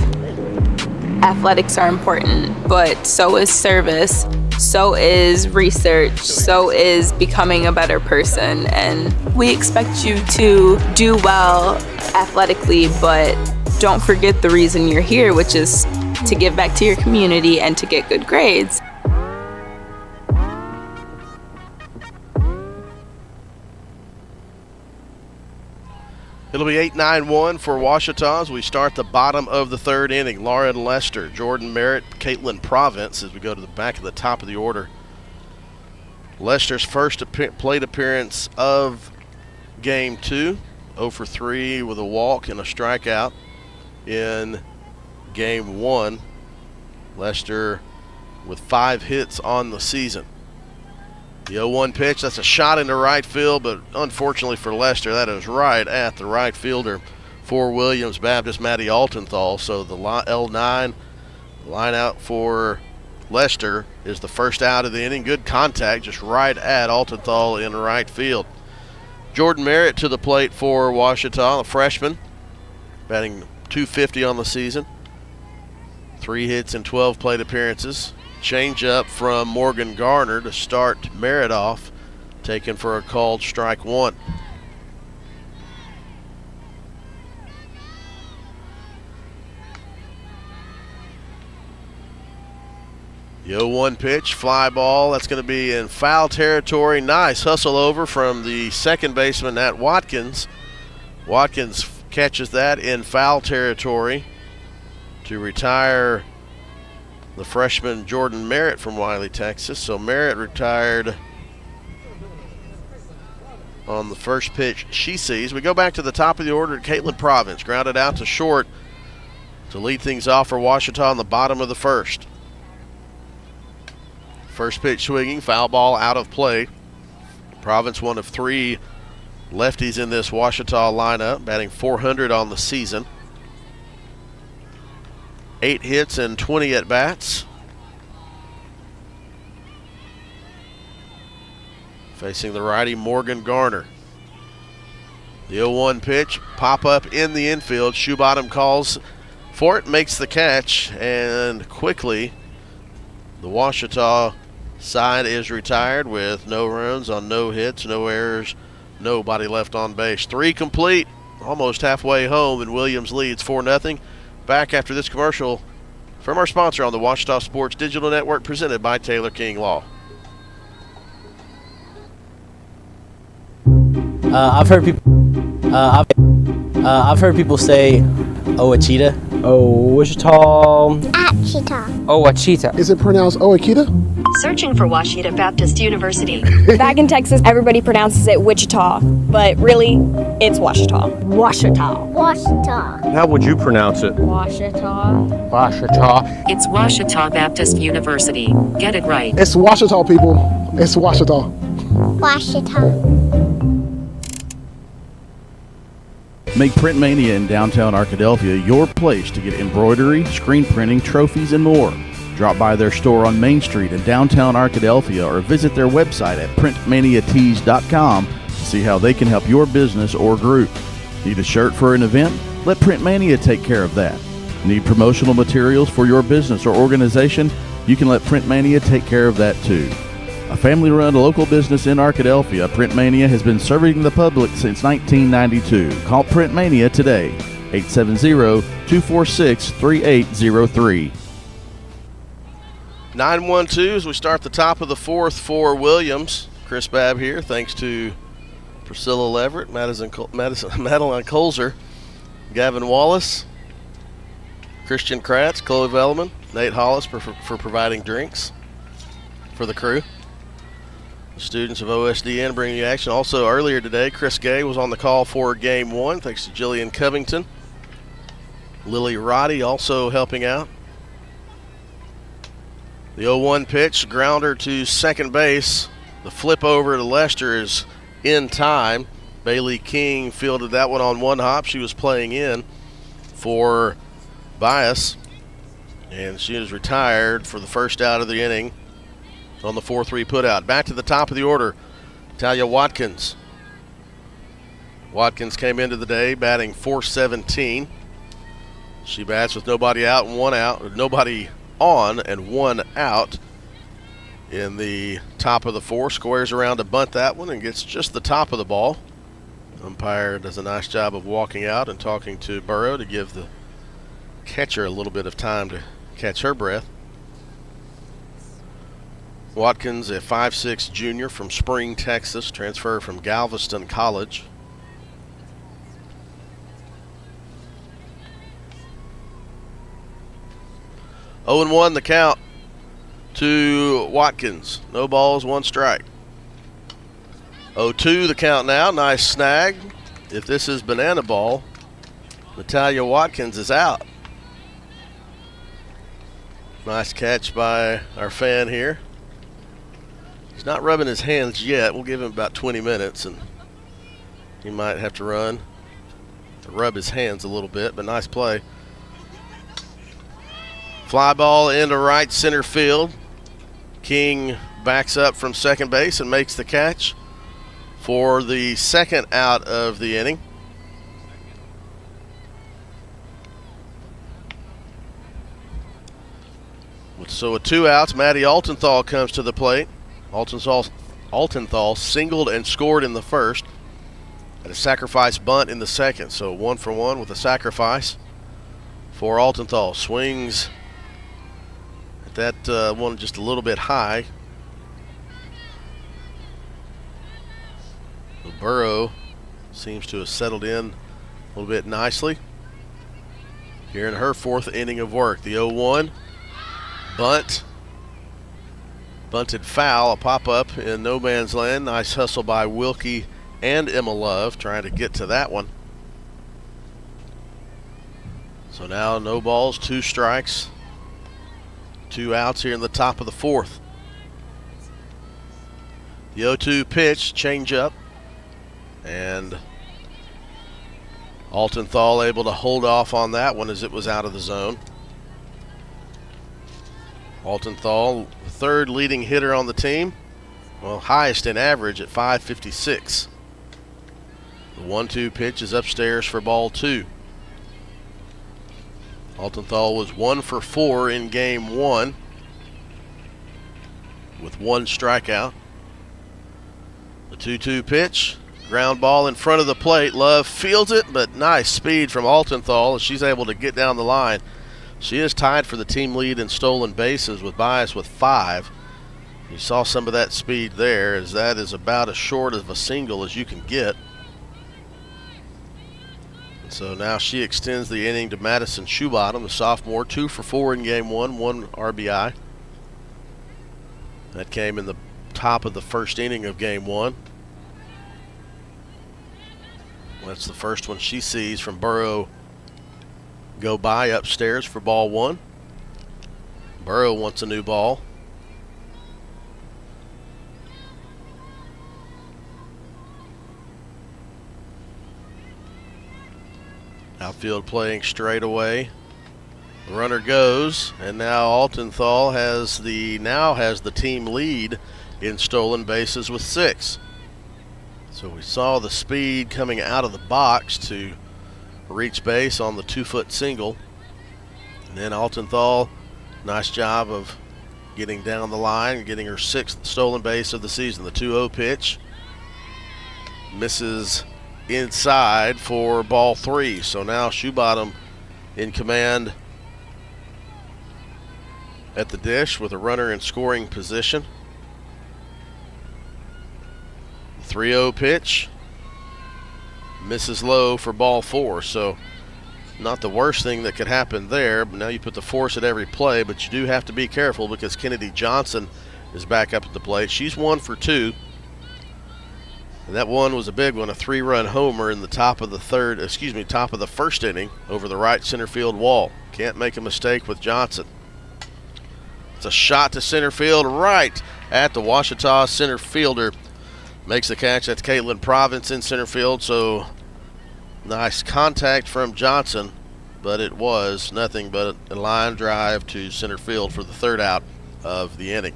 Athletics are important, but so is service, so is research, so is becoming a better person. And we expect you to do well athletically, but don't forget the reason you're here, which is to give back to your community and to get good grades. It'll be 8-9-1 for Ouachita as we start the bottom of the third inning. Lauren Lester, Jordan Merritt, Caitlin Province as we go to the back of the top of the order. Lester's first plate appearance of Game 2, 0 for 3 with a walk and a strikeout in Game 1. Lester with 5 hits on the season. The 0-1 pitch, that's a shot into right field, but unfortunately for Lester, that is right at the right fielder for Williams Baptist, Maddie Altenthal. So the L9 line out for Lester is the first out of the inning. Good contact, just right at Altenthal in right field. Jordan Merritt to the plate for Ouachita, a freshman, batting .250 on the season. 3 hits and 12 plate appearances. Change up from Morgan Garner to start Merritt off, taken for a called strike 1. The 0-1 pitch, fly ball, that's going to be in foul territory. Nice hustle over from the second baseman, Nat Watkins. Watkins catches that in foul territory to retire the freshman Jordan Merritt from Wiley, Texas. So Merritt retired on the first pitch she sees. We go back to the top of the order. Caitlin Province grounded out to short to lead things off for Ouachita on the bottom of the first. First pitch swinging, foul ball out of play. Province, one of 3 lefties in this Ouachita lineup, batting .400 on the season. 8 hits and 20 at-bats. Facing the righty Morgan Garner. The 0-1 pitch, pop up in the infield. Shoebottom calls for it, makes the catch, and quickly the Ouachita side is retired with no runs on no hits, no errors, nobody left on base. 3 complete, almost halfway home, and Williams leads 4-0. Back after this commercial from our sponsor on the Ouachita Sports Digital Network, presented by Taylor King Law. I've heard people say Ouachita. Wichita. Achita. Ouachita. Is it pronounced Oakita? Searching for Ouachita Baptist University. Back in Texas, everybody pronounces it Wichita, but really, it's Ouachita. Ouachita. Ouachita. How would you pronounce it? Ouachita. Ouachita. It's Ouachita Baptist University. Get it right. It's Ouachita, people. It's Ouachita. Ouachita. Make Print Mania in downtown Arkadelphia your place to get embroidery, screen printing, trophies, and more. Drop by their store on Main Street in downtown Arkadelphia or visit their website at printmaniatees.com to see how they can help your business or group. Need a shirt for an event? Let Printmania take care of that. Need promotional materials for your business or organization? You can let Printmania take care of that too. A family-run local business in Arkadelphia, Printmania has been serving the public since 1992. Call Printmania today, 870-246-3803. 9-1-2 as we start the top of the fourth for Williams. Chris Babb here, thanks to Priscilla Leverett, Madeline Colzer, Gavin Wallace, Christian Kratz, Chloe Velleman, Nate Hollis for providing drinks for the crew. The students of OSDN bringing you action. Also earlier today, Chris Gay was on the call for Game 1, thanks to Jillian Covington. Lily Roddy also helping out. The 0-1 pitch, grounder to second base. The flip over to Lester is in time. Bailey King fielded that one on one hop. She was playing in for Bias, and she is retired for the first out of the inning on the 4-3 putout. Back to the top of the order, Talia Watkins. Watkins came into the day batting .417. She bats with nobody out and one out, nobody on and one out in the top of the four. Squares around to bunt that one and gets just the top of the ball. Umpire does a nice job of walking out and talking to Burrow to give the catcher a little bit of time to catch her breath. Watkins, a 5'6" junior from Spring, Texas, transferred from Galveston College. Oh and 1 the count to Watkins. No balls, one strike. 0-2 the count now. Nice snag. If this is banana ball, Natalia Watkins is out. Nice catch by our fan here. He's not rubbing his hands yet. We'll give him about 20 minutes and he might have to run to rub his hands a little bit, but nice play. Fly ball into right center field. King backs up from second base and makes the catch for the second out of the inning. So with 2 outs, Maddie Altenthal comes to the plate. Altenthal singled and scored in the first. Had a sacrifice bunt in the second. So 1 for 1 with a sacrifice for Altenthal. Swings at that one just a little bit high. Burrow seems to have settled in a little bit nicely here in her 4th inning of work. The 0-1 bunt. Bunted foul, a pop-up in no man's land. Nice hustle by Wilkie and Emma Love trying to get to that one. So now no balls, 2 strikes, 2 outs here in the top of the 4th. The 0-2 pitch, change up, and Altenthal able to hold off on that one as it was out of the zone. Altenthal, the 3rd leading hitter on the team, well, highest in average at .556. The 1-2 pitch is upstairs for ball 2. Altenthal was 1 for 4 in game 1 with 1 strikeout. The 2-2 pitch, ground ball in front of the plate. Love fields it, but nice speed from Altenthal as she's able to get down the line. She is tied for the team lead in stolen bases with Bias with 5. You saw some of that speed there, as that is about as short of a single as you can get. And so now she extends the inning to Madison Shoebottom, the sophomore, 2 for 4 in game 1, 1 RBI. That came in the top of the 1st inning of game 1. That's the first one she sees from Burrow go by upstairs for ball 1. Burrow wants a new ball. Outfield playing straight away The runner goes, and now Altenthal has the team lead in stolen bases with 6. So we saw the speed coming out of the box to reach base on the 2-foot single. And then Altenthal, nice job of getting down the line and getting her 6th stolen base of the season. The 2-0 pitch misses inside for ball 3. So now Shoebottom in command at the dish with a runner in scoring position. 3-0 pitch misses low for ball 4. So not the worst thing that could happen there. But now you put the force at every play, but you do have to be careful because Kennedy Johnson is back up at the plate. She's 1 for 2. And that one was a big one, a 3-run homer in the top of the first inning over the right center field wall. Can't make a mistake with Johnson. It's a shot to center field right at the Ouachita center fielder. Makes the catch. That's Caitlin Province in center field. So nice contact from Johnson, but it was nothing but a line drive to center field for the 3rd out of the inning.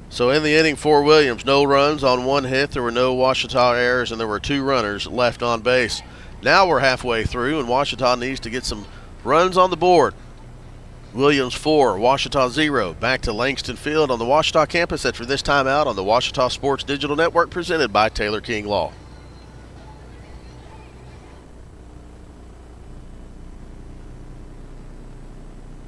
So in the inning for Williams, no runs on 1 hit. There were no Ouachita errors, and there were 2 runners left on base. Now we're halfway through, and Ouachita needs to get some runs on the board. Williams 4, Ouachita 0. Back to Langston Field on the Ouachita campus after this timeout on the Ouachita Sports Digital Network presented by Taylor King Law.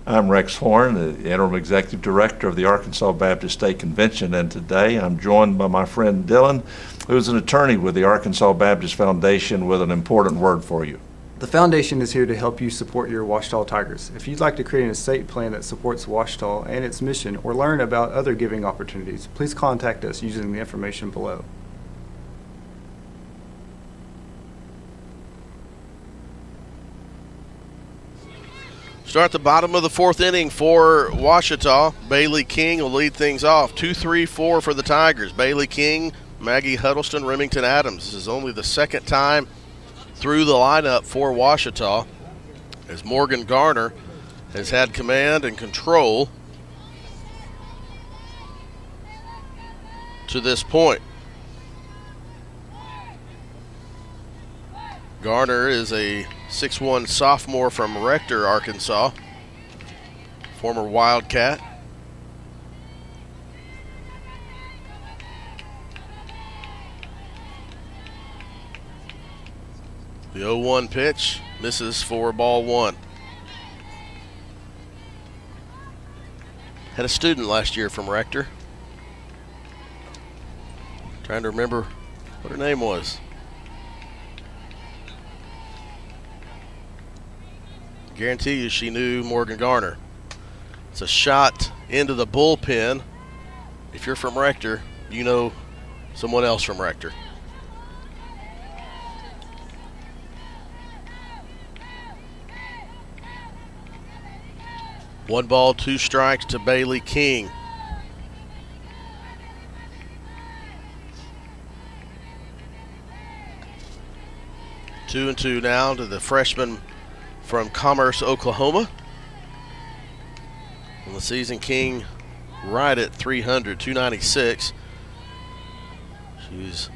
I'm Rex Horn, the Interim Executive Director of the Arkansas Baptist State Convention, and today I'm joined by my friend Dylan, who is an attorney with the Arkansas Baptist Foundation with an important word for you. The foundation is here to help you support your Ouachita Tigers. If you'd like to create an estate plan that supports Ouachita and its mission or learn about other giving opportunities, please contact us using the information below. Start the bottom of the 4th inning for Ouachita. Bailey King will lead things off. 2-3-4 for the Tigers. Bailey King, Maggie Huddleston, Remington Adams. This is only the 2nd time through the lineup for Ouachita, as Morgan Garner has had command and control to this point. Garner is a 6'1" sophomore from Rector, Arkansas, former Wildcat. The 0-1 pitch misses for ball 1. Had a student last year from Rector. Trying to remember what her name was. Guarantee you she knew Morgan Garner. It's a shot into the bullpen. If you're from Rector, you know someone else from Rector. One ball, 2 strikes to Bailey King. Two and two now to the freshman from Commerce, Oklahoma. And the season King right at 300, 296. This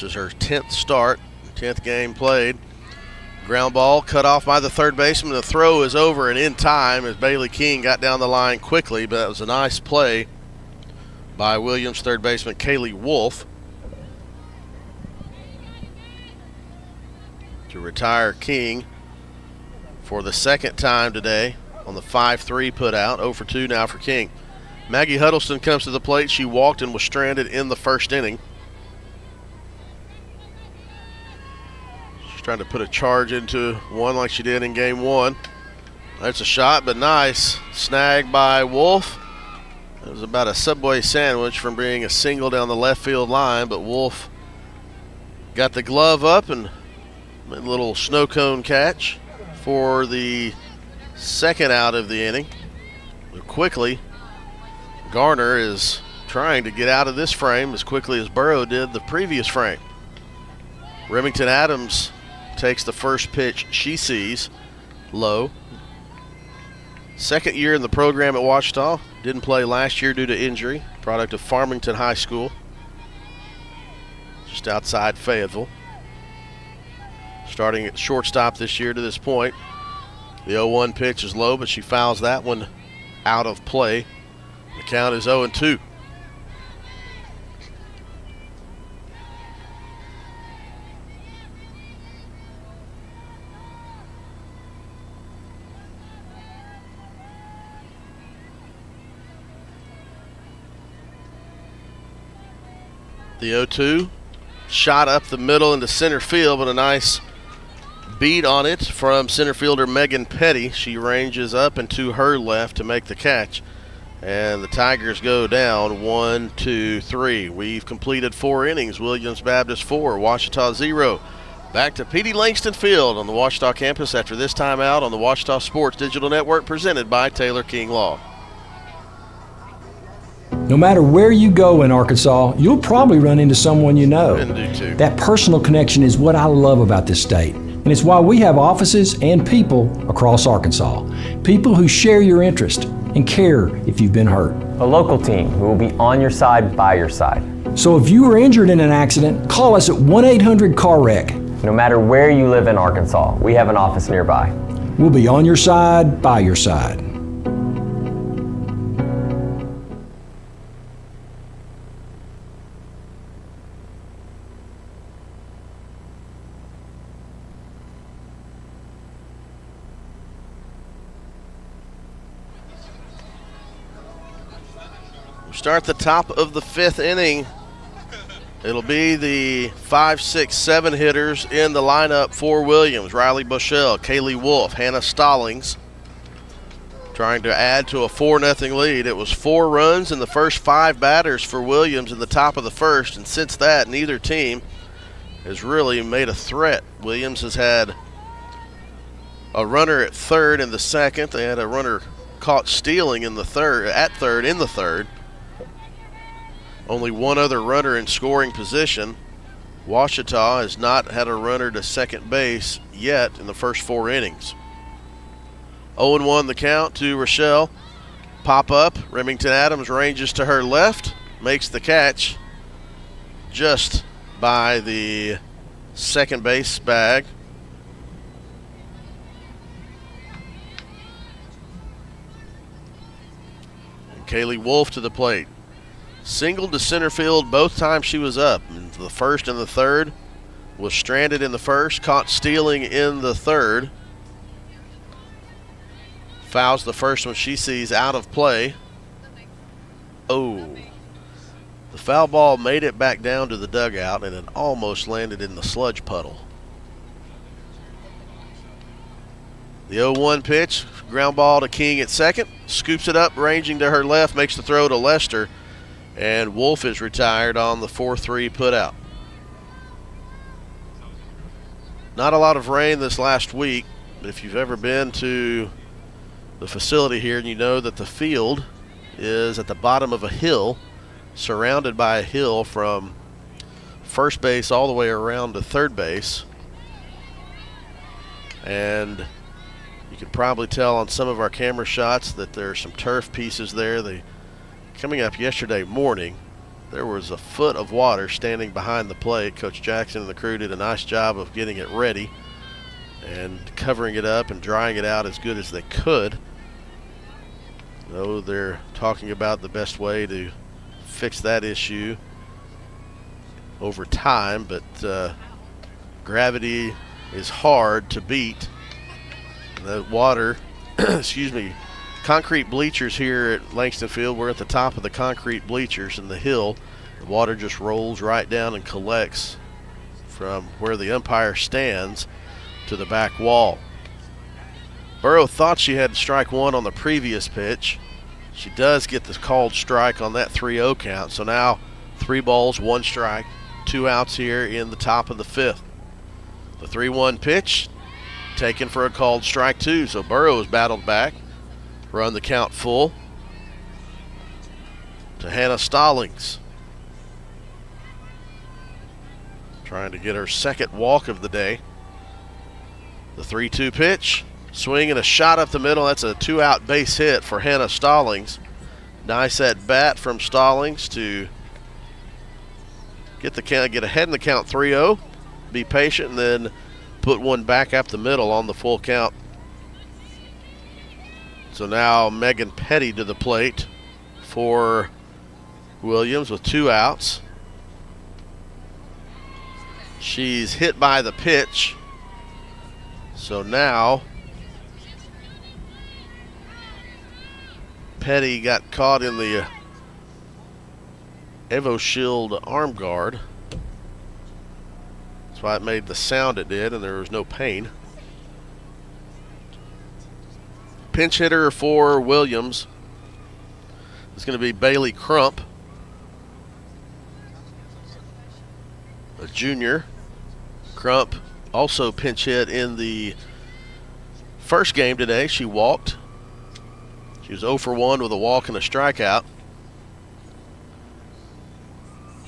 is her 10th start, 10th game played. Ground ball cut off by the third baseman. The throw is over and in time as Bailey King got down the line quickly, but that was a nice play by Williams third baseman Kaylee Wolf to retire King for the 2nd time today on the 5-3 putout. 0 for 2 now for King. Maggie Huddleston comes to the plate. She walked and was stranded in the 1st inning. She's trying to put a charge into one like she did in game 1. That's a shot, but nice. Snag by Wolf. It was about a Subway sandwich from being a single down the left field line, but Wolf got the glove up and made a little snow cone catch for the 2nd out of the inning. But quickly, Garner is trying to get out of this frame as quickly as Burrow did the previous frame. Remington Adams takes the first pitch she sees low. Second year in the program at Ouachita. Didn't play last year due to injury. Product of Farmington High School, just outside Fayetteville. Starting at shortstop this year to this point. The 0-1 pitch is low, but she fouls that one out of play. The count is 0-2. The 0-2 shot up the middle into center field, but a nice beat on it from center fielder Megan Petty. She ranges up and to her left to make the catch. And the Tigers go down 1, 2, 3. We've completed 4 innings. Williams Baptist 4, Ouachita 0. Back to Petey Langston Field on the Ouachita campus after this timeout on the Ouachita Sports Digital Network presented by Taylor King Law. No matter where you go in Arkansas, you'll probably run into someone you know. And do too. That personal connection is what I love about this state. And it's why we have offices and people across Arkansas. People who share your interest and care if you've been hurt. A local team who will be on your side, by your side. So if you were injured in an accident, call us at 1-800-CAR-WRECK. No matter where you live in Arkansas, we have an office nearby. We'll be on your side, by your side. Start the top of the 5th inning. It'll be the 5, 6, 7 hitters in the lineup for Williams. Riley Bushell, Kaylee Wolf, Hannah Stallings trying to add to a 4-0 lead. It was 4 runs in the first 5 batters for Williams in the top of the first, and since that, neither team has really made a threat. Williams has had a runner at third in the second. They had a runner caught stealing in the third, in the third. Only one other runner in scoring position. Ouachita has not had a runner to second base yet in the first 4 innings. 0-1 the count to Rochelle. Pop up. Remington Adams ranges to her left. Makes the catch just by the second base bag. And Kaylee Wolf to the plate. Singled to center field both times she was up. The first and the third. Was stranded in the first, caught stealing in the third. Fouls the first one she sees out of play. Oh. The foul ball made it back down to the dugout and it almost landed in the sludge puddle. The 0-1 pitch, ground ball to King at second. Scoops it up, ranging to her left, makes the throw to Lester. And Wolf is retired on the 4-3 putout. Not a lot of rain this last week, but if you've ever been to the facility here and you know that the field is at the bottom of a hill, surrounded by a hill from first base all the way around to third base. And you can probably tell on some of our camera shots that there are some turf pieces there. Coming up yesterday morning, there was a foot of water standing behind the plate. Coach Jackson and the crew did a nice job of getting it ready and covering it up and drying it out as good as they could. Though they're talking about the best way to fix that issue over time, but gravity is hard to beat. The water, concrete bleachers here at Langston Field. We're at the top of the concrete bleachers in the hill. The water just rolls right down and collects from where the umpire stands to the back wall. Burrow thought she had strike one on the previous pitch. She does get the called strike on that 3-0 count. So now 3 balls, 1 strike, 2 outs here in the top of the 5th. The 3-1 pitch taken for a called strike 2. So Burrow has battled back. Run the count full to Hannah Stallings. Trying to get her second walk of the day. The 3-2 pitch Swing and a shot up the middle. That's a 2-out base hit for Hannah Stallings. Nice at bat from Stallings to get ahead in the count 3-0. Be patient and then put one back up the middle on the full count. So now Megan Petty to the plate for Williams with 2 outs. She's hit by the pitch. So now Petty got caught in the Evo Shield arm guard. That's why it made the sound it did, and there was no pain. Pinch hitter for Williams is going to be Bailey Crump, a junior. Crump also pinch hit in the first game today. She walked. She was 0 for 1 with a walk and a strikeout.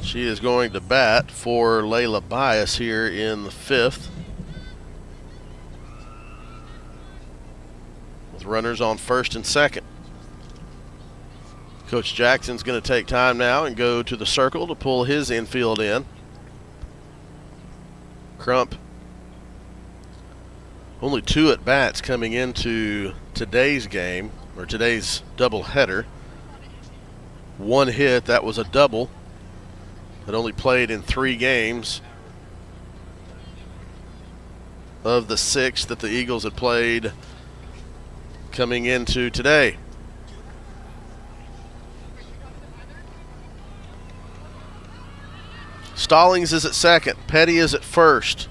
She is going to bat for Layla Bias here in the 5th. With runners on first and second. Coach Jackson's going to take time now and go to the circle to pull his infield in. Crump, only 2 at-bats coming into today's game, or today's doubleheader. 1 hit, that was a double. It only played in 3 games of the 6 that the Eagles had played coming into today. Stallings is at second. Petty is at first.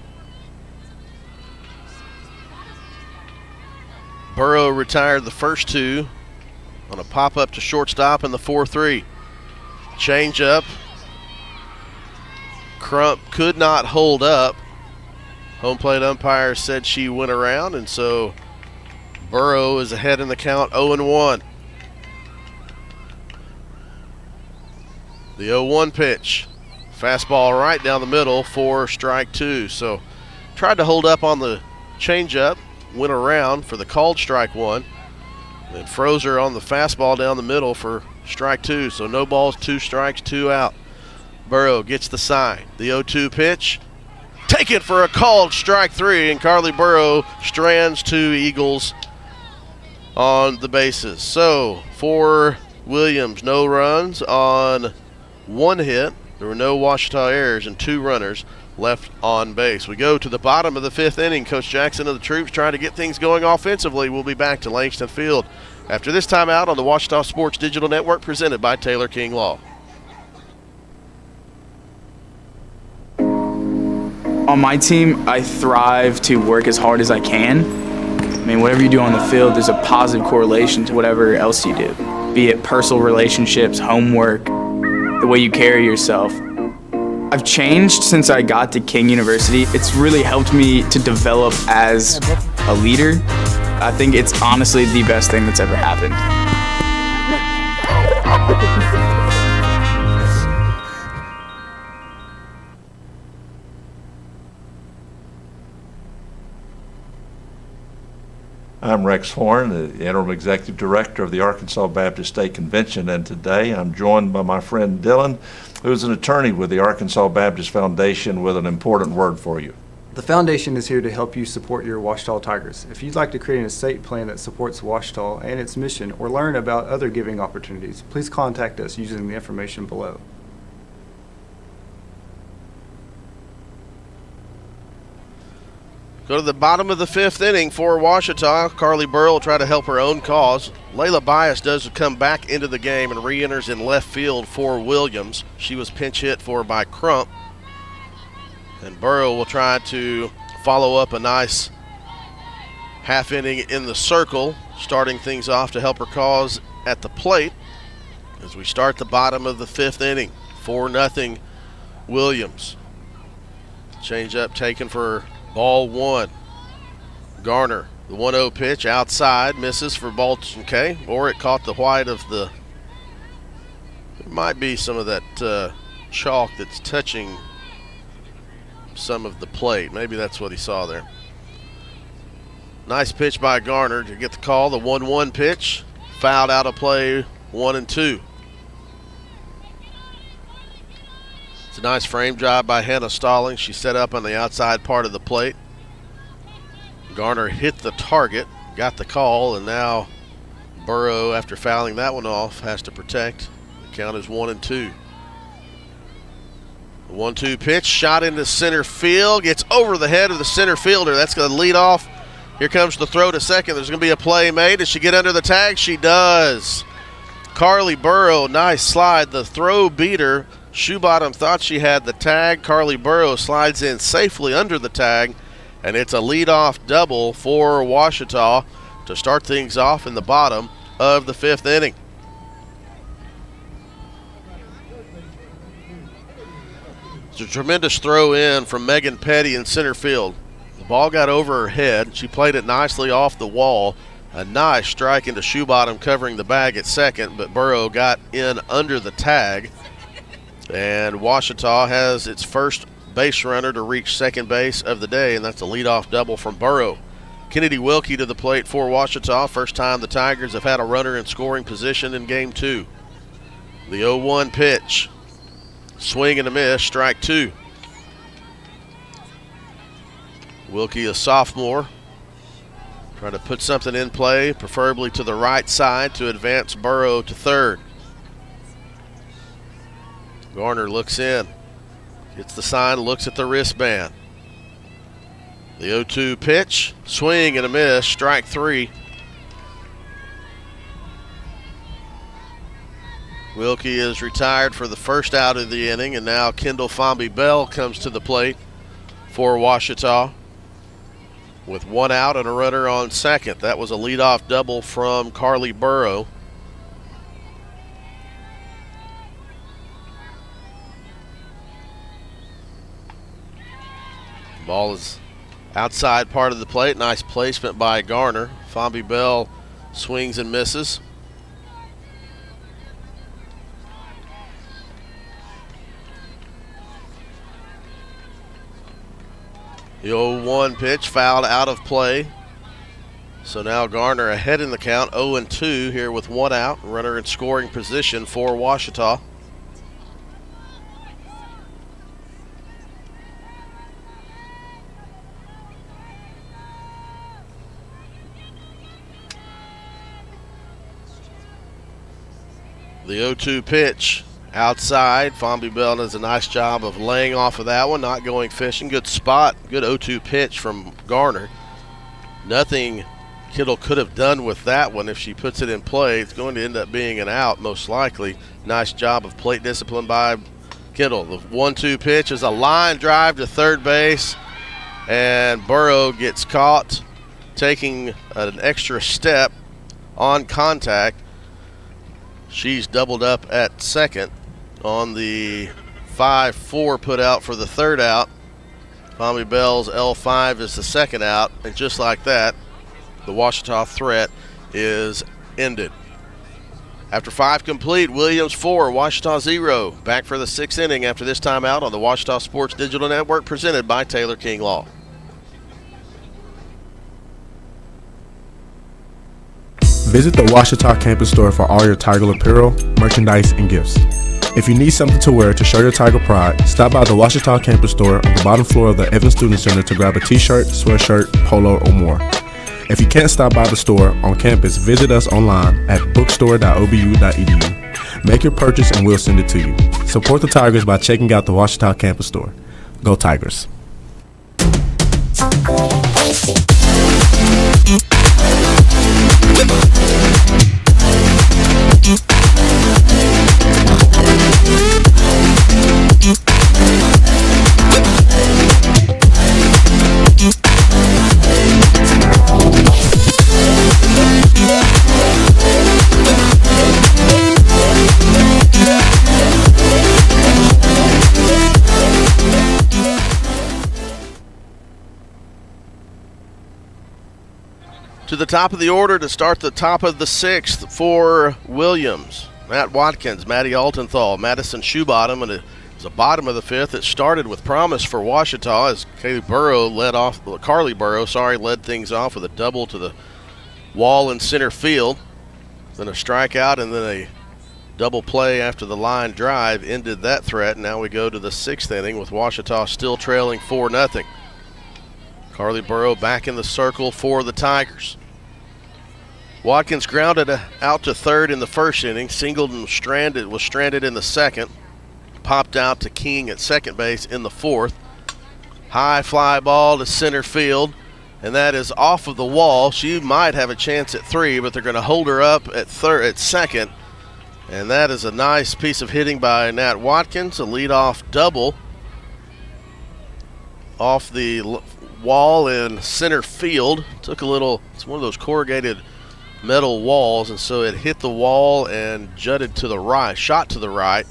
Burrow retired the first 2 on a pop-up to shortstop in the 4-3. Change up. Crump could not hold up. Home plate umpire said she went around, and so Burrow is ahead in the count 0-1. The 0-1 pitch. Fastball right down the middle for strike 2. So tried to hold up on the changeup, went around for the called strike 1, and froze her on the fastball down the middle for strike 2. So no balls, 2 strikes, 2 out. Burrow gets the sign. The 0-2 pitch. Take it for a called strike 3, and Carly Burrow strands 2 Eagles on the bases. So for Williams, no runs on 1 hit. There were no Ouachita errors and 2 runners left on base. We go to the bottom of the 5th inning. Coach Jackson and the troops trying to get things going offensively. We'll be back to Langston Field after this timeout on the Ouachita Sports Digital Network presented by Taylor King Law. On my team, I thrive to work as hard as I can. I mean, whatever you do on the field, there's a positive correlation to whatever else you do, be it personal relationships, homework, the way you carry yourself. I've changed since I got to King University. It's really helped me to develop as a leader. I think it's honestly the best thing that's ever happened. I'm Rex Horn, the Interim Executive Director of the Arkansas Baptist State Convention, and today I'm joined by my friend Dylan, who is an attorney with the Arkansas Baptist Foundation, with an important word for you. The foundation is here to help you support your Ouachita Tigers. If you'd like to create an estate plan that supports Ouachita and its mission, or learn about other giving opportunities, please contact us using the information below. Go to the bottom of the 5th inning for Ouachita. Carly Burrow will try to help her own cause. Layla Bias does come back into the game and re-enters in left field for Williams. She was pinch hit for by Crump. And Burrow will try to follow up a nice half inning in the circle, starting things off to help her cause at the plate as we start the bottom of the 5th inning. 4-0 Williams. Change up taken for ball 1. Garner, the 1-0 pitch outside, misses for ball 2, or it caught the white of the, there might be some of that chalk that's touching some of the plate. Maybe that's what he saw there. Nice pitch by Garner to get the call. The 1-1 pitch. Fouled out of play, 1-2. It's a nice frame job by Hannah Stallings. She set up on the outside part of the plate. Garner hit the target, got the call, and now Burrow, after fouling that one off, has to protect. The count is 1-2. The 1-2 pitch, shot into center field, gets over the head of the center fielder. That's going to lead off. Here comes the throw to second. There's going to be a play made. Does she get under the tag? She does. Carly Burrow, nice slide. The throw beat her. Shoebottom thought she had the tag. Carly Burrow slides in safely under the tag, and it's a leadoff double for Ouachita to start things off in the bottom of the 5th inning. It's a tremendous throw in from Megan Petty in center field. The ball got over her head. She played it nicely off the wall. A nice strike into Shoebottom covering the bag at second, but Burrow got in under the tag. And Ouachita has its first base runner to reach second base of the day, and that's a leadoff double from Burrow. Kennedy Wilkie to the plate for Ouachita. First time the Tigers have had a runner in scoring position in Game 2. The 0-1 pitch. Swing and a miss, strike 2. Wilkie, a sophomore, trying to put something in play, preferably to the right side to advance Burrow to third. Garner looks in, gets the sign, looks at the wristband. The 0-2 pitch, swing and a miss, strike 3. Wilkie is retired for the first out of the inning, and now Kendall Fomby Bell comes to the plate for Ouachita with 1 out and a runner on second. That was a leadoff double from Carly Burrow. Ball is outside part of the plate. Nice placement by Garner. Fomby Bell swings and misses. The 0-1 pitch fouled out of play. So now Garner ahead in the count, 0-2 here with 1 out. Runner in scoring position for Ouachita. The 0-2 pitch outside. Fomby Bell does a nice job of laying off of that one, not going fishing. Good spot, good 0-2 pitch from Garner. Nothing Kittle could have done with that one. If she puts it in play, it's going to end up being an out most likely. Nice job of plate discipline by Kittle. The 1-2 pitch is a line drive to third base, and Burrow gets caught taking an extra step on contact. She's doubled up at second on the 5-4 put out for the third out. Fomby Bell's L5 is the second out, and just like that, the Ouachita threat is ended. After 5 complete, Williams 4, Ouachita 0. Back for the 6th inning after this timeout on the Ouachita Sports Digital Network, presented by Taylor King Law. Visit the Ouachita campus store for all your Tiger apparel, merchandise, and gifts. If you need something to wear to show your Tiger pride, stop by the Ouachita campus store on the bottom floor of the Evans Student Center to grab a t-shirt, sweatshirt, polo, or more. If you can't stop by the store on campus, visit us online at bookstore.obu.edu. Make your purchase and we'll send it to you. Support the Tigers by checking out the Ouachita campus store. Go Tigers. To the top of the order to start the top of the 6th for Williams. Matt Watkins, Maddie Altenthal, Madison Shoebottom, and a was the bottom of the fifth. It started with promise for Ouachita as Carly Burrow led things off with a double to the wall in center field. Then a strikeout and then a double play after the line drive ended that threat. Now we go to the sixth inning with Ouachita still trailing 4-0. Carly Burrow back in the circle for the Tigers. Watkins grounded out to third in the first inning. Singleton was stranded in the second. Popped out to King at second base in the fourth. High fly ball to center field, and that is off of the wall. She might have a chance at three, but they're going to hold her up at second. And that is a nice piece of hitting by Nat Watkins, a leadoff double off the wall in center field. It's one of those corrugated metal walls, and so it hit the wall and jutted to the right, shot to the right,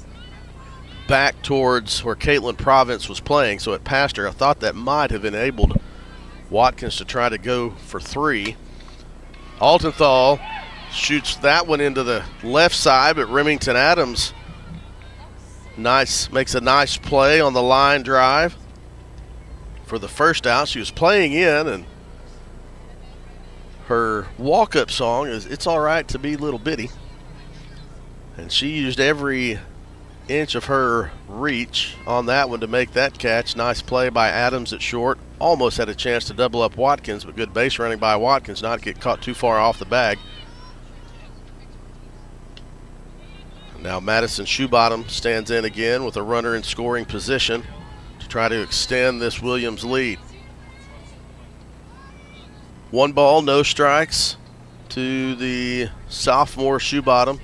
back towards where Caitlin Province was playing, so it passed her. I thought that might have enabled Watkins to try to go for three. Altenthal shoots that one into the left side, but Remington Adams makes a nice play on the line drive for the first out. She was playing in, and her walk-up song is "It's All Right to Be Little Bitty," and she used every inch of her reach on that one to make that catch. Nice play by Adams at short. Almost had a chance to double up Watkins, but good base running by Watkins not to get caught too far off the bag. Now Madison Shoebottom stands in again with a runner in scoring position to try to extend this Williams lead. 1 ball, no strikes to the sophomore Shoebottom.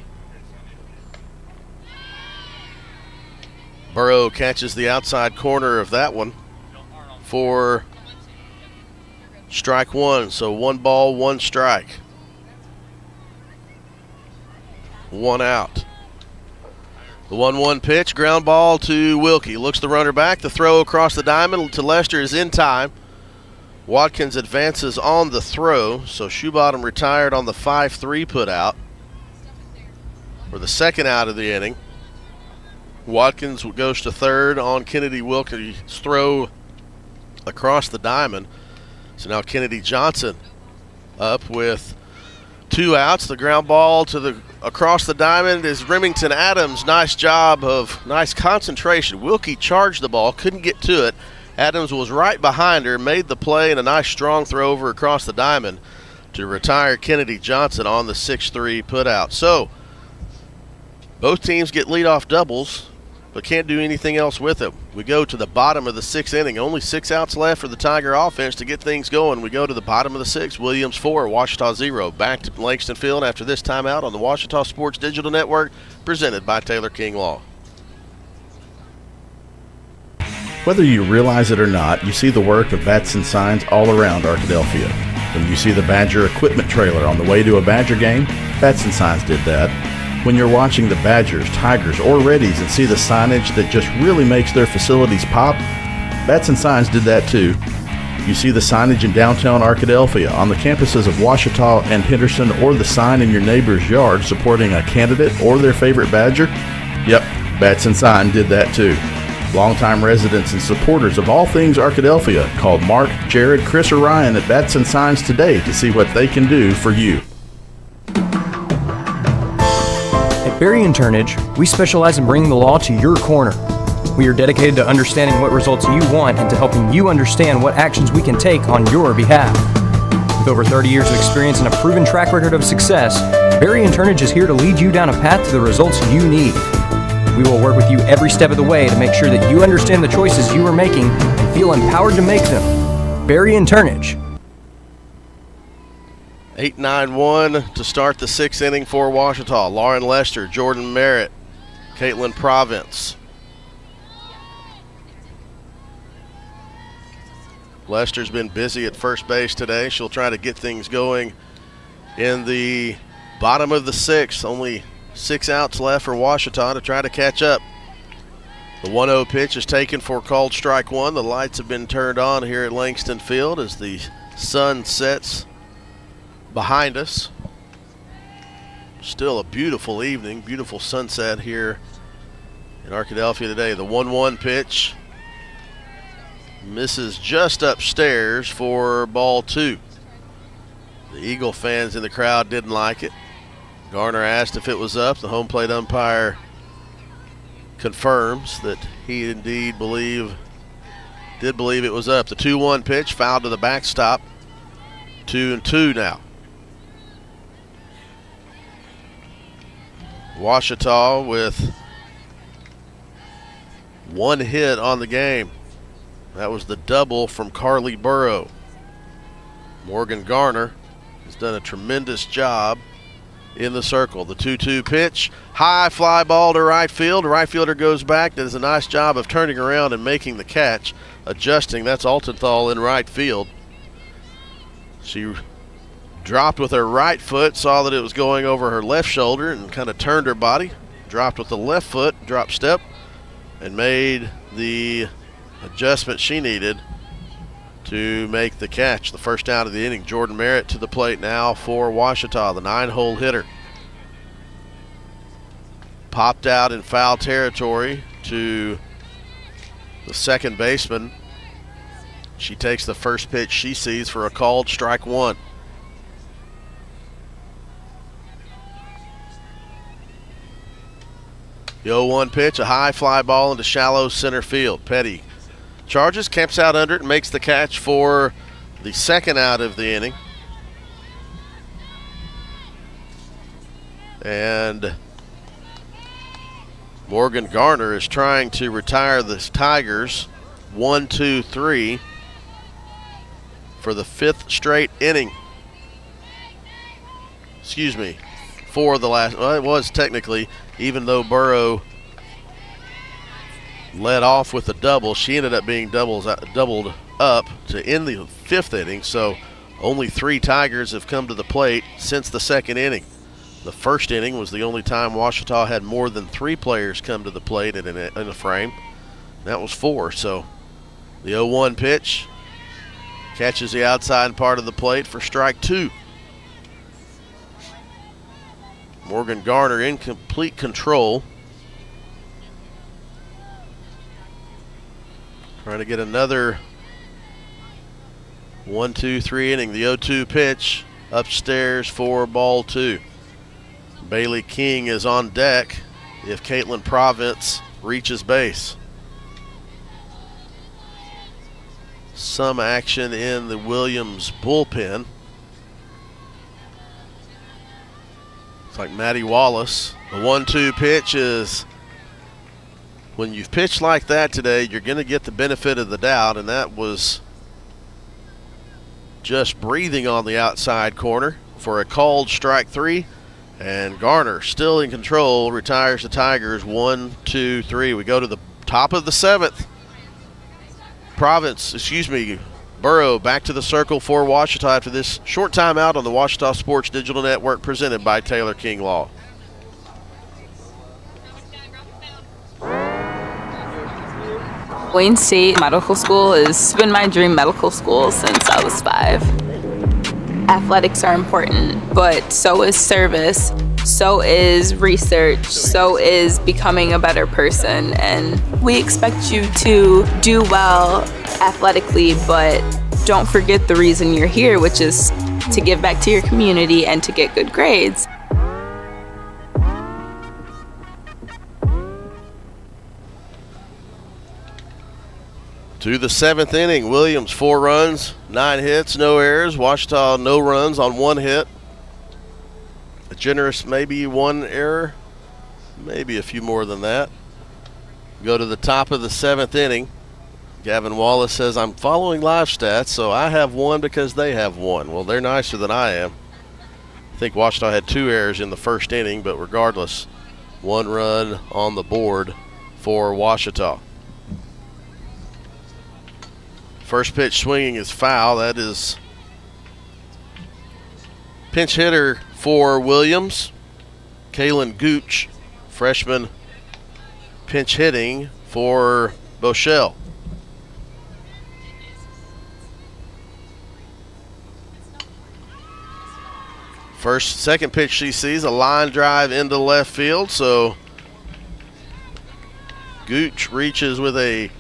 Burrow catches the outside corner of that one for strike one. So 1 ball, 1 strike. 1 out. The 1-1 pitch, ground ball to Wilkie. Looks the runner back. The throw across the diamond to Lester is in time. Watkins advances on the throw, so Shoebottom retired on the 5-3 put out for the second out of the inning. Watkins goes to third on Kennedy Wilkie's throw across the diamond. So now Kennedy Johnson up with 2 outs. The ground ball to across the diamond is Remington Adams. Nice concentration. Wilkie charged the ball, couldn't get to it. Adams was right behind her, made the play, and a nice strong throw over across the diamond to retire Kennedy Johnson on the 6-3 put out. So both teams get leadoff doubles, but can't do anything else with it. We go to the bottom of the 6th inning. Only 6 outs left for the Tiger offense to get things going. We go to the bottom of the 6th. Williams 4, Ouachita 0. Back to Langston Field after this timeout on the Ouachita Sports Digital Network, presented by Taylor King Law. Whether you realize it or not, you see the work of Bats and Signs all around Arkadelphia. When you see the Badger equipment trailer on the way to a Badger game, Bats and Signs did that. When you're watching the Badgers, Tigers, or Reddies and see the signage that just really makes their facilities pop, Bats and Signs did that too. You see the signage in downtown Arkadelphia, on the campuses of Ouachita and Henderson, or the sign in your neighbor's yard supporting a candidate or their favorite Badger? Yep, Bats and Sign did that too. Longtime residents and supporters of all things Arkadelphia called Mark, Jared, Chris, or Ryan at Bats and Signs today to see what they can do for you. At Berry and Turnage, we specialize in bringing the law to your corner. We are dedicated to understanding what results you want and to helping you understand what actions we can take on your behalf. With over 30 years of experience and a proven track record of success, Berry and Turnage is here to lead you down a path to the results you need. We will work with you every step of the way to make sure that you understand the choices you are making and feel empowered to make them. Berry and Turnage. 8-9-1 to start the 6th inning for Ouachita. Lauren Lester, Jordan Merritt, Caitlin Province. Lester's been busy at first base today. She'll try to get things going in the bottom of the 6th. Only 6 outs left for Ouachita to try to catch up. The 1-0 pitch is taken for called strike one. The lights have been turned on here at Langston Field as the sun sets behind us. Still a beautiful evening, beautiful sunset here in Arkadelphia today. The 1-1 pitch misses just upstairs for ball 2. The Eagle fans in the crowd didn't like it. Garner asked if it was up. The home plate umpire confirms that he indeed did believe it was up. The 2-1 pitch fouled to the backstop. 2-2 now. Ouachita with 1 hit on the game. That was the double from Carly Burrow. Morgan Garner has done a tremendous job in the circle. The 2-2 pitch, high fly ball to right field. The right fielder goes back, does a nice job of turning around and making the catch, adjusting. That's Altenthal in right field. She dropped with her right foot, saw that it was going over her left shoulder and kind of turned her body, dropped with the left foot, drop step, and made the adjustment she needed to make the catch. The first out of the inning. Jordan Merritt to the plate now for Ouachita, the 9-hole hitter. Popped out in foul territory to the second baseman. She takes the first pitch she sees for a called strike 1. The 0-1 pitch, a high fly ball into shallow center field. Petty charges, camps out under it, and makes the catch for the second out of the inning. And Morgan Garner is trying to retire the Tigers 1-2-3 for the 5th straight inning. Excuse me, for the last, well, it was technically, even though Burrow led off with a double, she ended up being doubled up to end the 5th inning. So only 3 Tigers have come to the plate since the second inning. The first inning was the only time Ouachita had more than 3 players come to the plate in a frame. That was 4. So the 0-1 pitch catches the outside part of the plate for strike 2. Morgan Garner in complete control. Trying to get another 1-2-3 inning. The 0-2 pitch upstairs for ball 2. Bailey King is on deck if Caitlin Province reaches base. Some action in the Williams bullpen. It's like Maddie Wallace. The 1-2 pitch is, when you've pitched like that today, you're going to get the benefit of the doubt, and that was just breathing on the outside corner for a called strike 3. And Garner, still in control, retires the Tigers 1-2-3. We go to the top of the 7th. Burrow back to the circle for Ouachita after this short timeout on the Ouachita Sports Digital Network presented by Taylor King Law. Wayne State Medical School has been my dream medical school since I was 5. Athletics are important, but so is service, so is research, so is becoming a better person. And we expect you to do well athletically, but don't forget the reason you're here, which is to give back to your community and to get good grades. To the 7th inning, Williams 4 runs, 9 hits, no errors. Ouachita no runs on 1 hit. A generous maybe 1 error, maybe a few more than that. Go to the top of the 7th inning. Gavin Wallace says, I'm following live stats, so I have 1 because they have 1. Well, they're nicer than I am. I think Ouachita had 2 errors in the first inning, but regardless, 1 run on the board for Ouachita. First pitch swinging is foul. That is pinch hitter for Williams, Kaylin Gooch, freshman, pinch hitting for Bochelle. Second pitch she sees, a line drive into left field, so Gooch reaches with a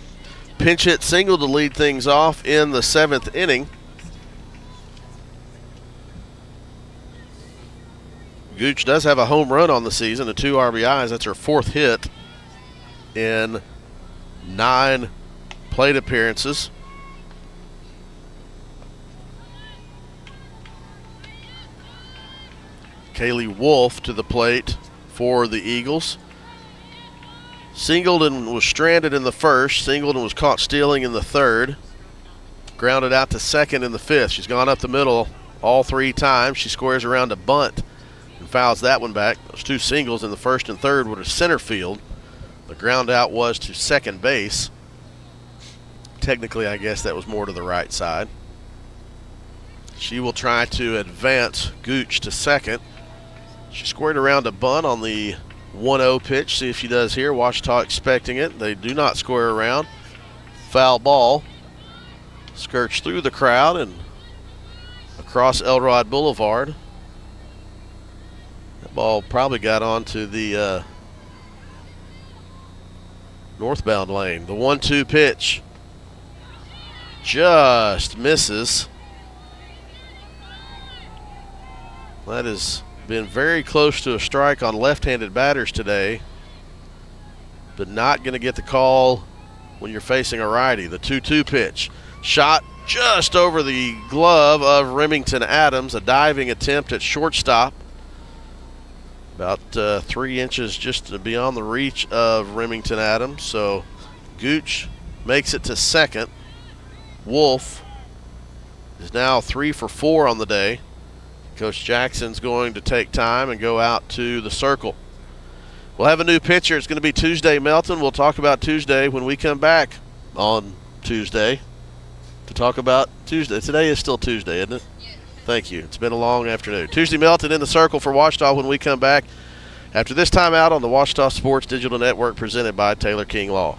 pinch hit single to lead things off in the 7th inning. Gooch does have a home run on the season, and 2 RBIs. That's her 4th hit in 9 plate appearances. Kaylee Wolf to the plate for the Eagles. Singleton was stranded in the 1st. Singleton was caught stealing in the 3rd. Grounded out to 2nd in the 5th. She's gone up the middle all 3 times. She squares around a bunt and fouls that one back. Those 2 singles in the 1st and 3rd were to center field. The ground out was to second base. Technically, I guess that was more to the right side. She will try to advance Gooch to 2nd. She squared around a bunt on the 1-0 pitch. See if she does here. Ouachita expecting it. They do not square around. Foul ball. Skirts through the crowd and across Elrod Boulevard. That ball probably got onto the northbound lane. The 1-2 pitch just misses. That has been very close to a strike on left-handed batters today, but not going to get the call when you're facing a righty. The 2-2 pitch. Shot just over the glove of Remington Adams. A diving attempt at shortstop. About 3 inches just beyond the reach of Remington Adams. So Gooch makes it to 2nd. Wolf is now 3 for 4 on the day. Coach Jackson's going to take time and go out to the circle. We'll have a new pitcher. It's going to be Tuesday Melton. We'll talk about Tuesday when we come back on Tuesday to talk about Tuesday. Today is still Tuesday, isn't it? Yes. Thank you. It's been a long afternoon. Tuesday Melton in the circle for Ouachita when we come back after this time out on the Ouachita Sports Digital Network presented by Taylor King Law.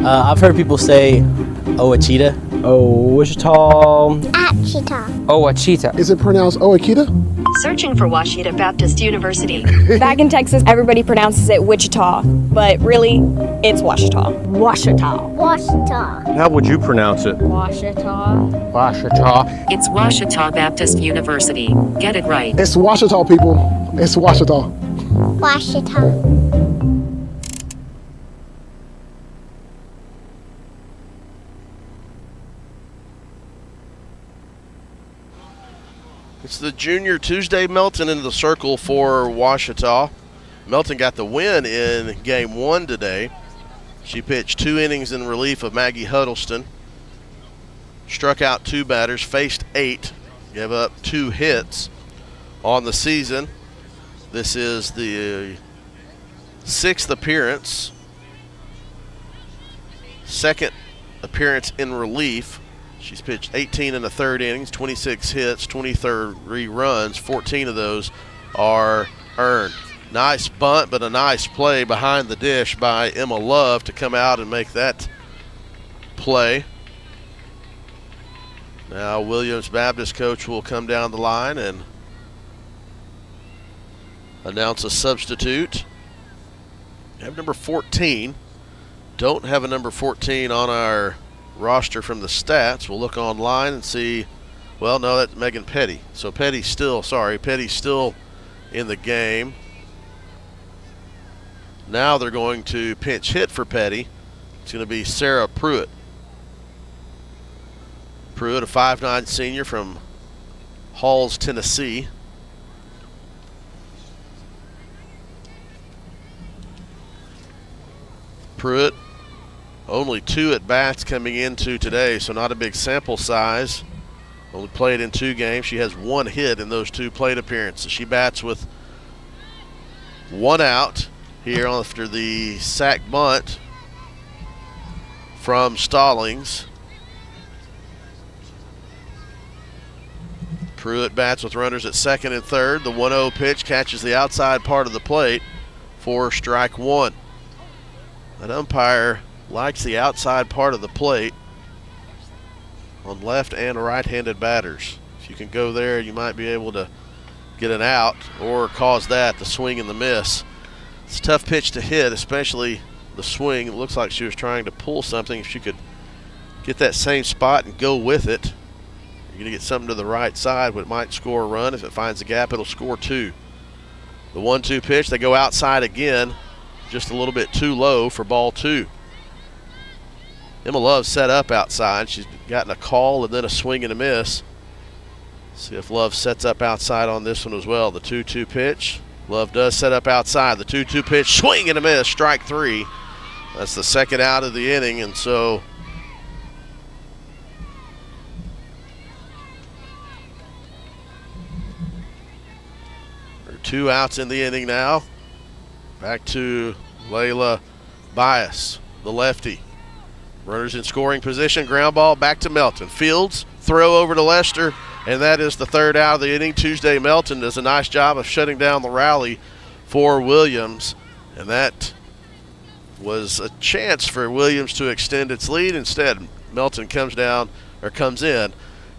I've heard people say, Ouachita. Ouachita. Achita. Ouachita. Is it pronounced Ouachita? Searching for Ouachita Baptist University. Back in Texas, everybody pronounces it Wichita, but really, it's Ouachita. Ouachita. Ouachita. How would you pronounce it? Ouachita. Ouachita. It's Ouachita Baptist University. Get it right. It's Ouachita, people. It's Ouachita. Ouachita. It's the junior Tuesday Melton into the circle for Ouachita. Melton got the win in game 1 today. She pitched 2 innings in relief of Maggie Huddleston. Struck out 2 batters, faced 8, gave up 2 hits on the season. This is the 6th appearance, 2nd appearance in relief. She's pitched 18 in the 3rd innings, 26 hits, 23 runs. 14 of those are earned. Nice bunt, but a nice play behind the dish by Emma Love to come out and make that play. Now Williams Baptist coach will come down the line and announce a substitute. We have number 14. Don't have a number 14 on our roster from the stats. We'll look online and see. Well, no, that's Megan Petty. So Petty's still in the game. Now they're going to pinch hit for Petty. It's going to be Sarah Pruitt. Pruitt, a 5'9" senior from Halls, Tennessee. Pruitt, only 2 at-bats coming into today, so not a big sample size. Only played in 2 games. She has 1 hit in those 2 plate appearances. She bats with 1 out here after the sac bunt from Stallings. Pruitt bats with runners at 2nd and 3rd. The 1-0 pitch catches the outside part of the plate for strike 1. That umpire likes the outside part of the plate on left and right-handed batters. If you can go there, you might be able to get an out or cause the swing and the miss. It's a tough pitch to hit, especially the swing. It looks like she was trying to pull something. If she could get that same spot and go with it, you're going to get something to the right side, but it might score a run. If it finds a gap, it'll score 2. The 1-2 pitch, they go outside again, just a little bit too low for ball 2. Emma Love set up outside. She's gotten a call and then a swing and a miss. See if Love sets up outside on this one as well. The 2-2 pitch. Love does set up outside. The 2-2 pitch, swing and a miss, strike 3. That's the second out of the inning, and so there are 2 outs in the inning now. Back to Layla Bias, the lefty. Runners in scoring position, ground ball back to Melton. Fields, throw over to Lester, and that is the third out of the inning. Tuesday Melton does a nice job of shutting down the rally for Williams, and that was a chance for Williams to extend its lead. Instead, Melton comes in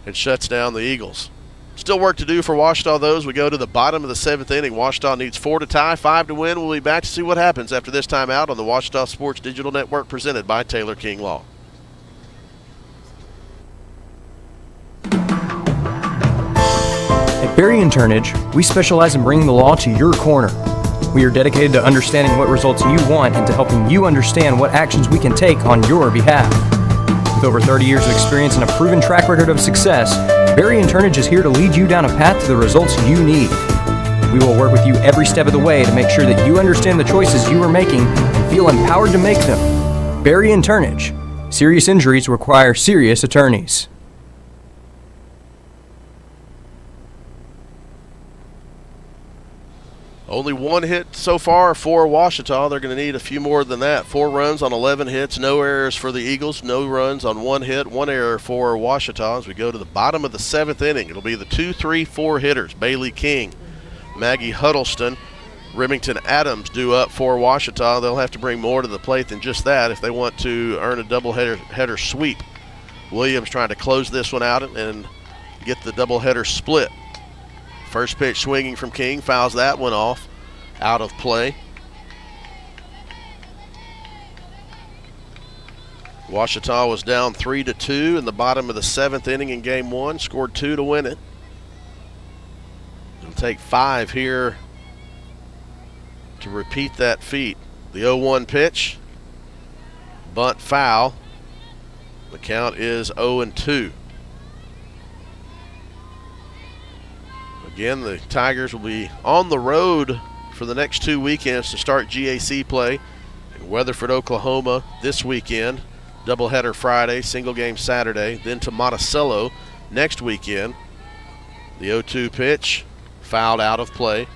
and shuts down the Eagles. Still work to do for Ouachita, though, as we go to the bottom of the 7th inning. Ouachita needs 4 to tie, 5 to win. We'll be back to see what happens after this timeout on the Ouachita Sports Digital Network presented by Taylor King Law. At Berry and Turnage, we specialize in bringing the law to your corner. We are dedicated to understanding what results you want and to helping you understand what actions we can take on your behalf. With over 30 years of experience and a proven track record of success, Berry and Turnage is here to lead you down a path to the results you need. We will work with you every step of the way to make sure that you understand the choices you are making and feel empowered to make them. Berry and Turnage. Serious injuries require serious attorneys. Only 1 hit so far for Ouachita. They're going to need a few more than that. 4 runs on 11 hits, no errors for the Eagles, no runs on 1 hit, 1 error for Ouachita. As we go to the bottom of the 7th inning, it'll be the 2, 3, 4 hitters. Bailey King, Maggie Huddleston, Remington Adams due up for Ouachita. They'll have to bring more to the plate than just that if they want to earn a doubleheader sweep. Williams trying to close this one out and get the doubleheader split. First pitch swinging from King, fouls that one off, out of play. Ouachita was down 3-2 in the bottom of the 7th inning in game 1, scored 2 to win it. It'll take 5 here to repeat that feat. The 0-1 pitch, bunt foul. The count is 0-2. Again, the Tigers will be on the road for the next 2 weekends to start GAC play. In Weatherford, Oklahoma this weekend, doubleheader Friday, single game Saturday, then to Monticello next weekend. The 0-2 pitch, fouled out of play.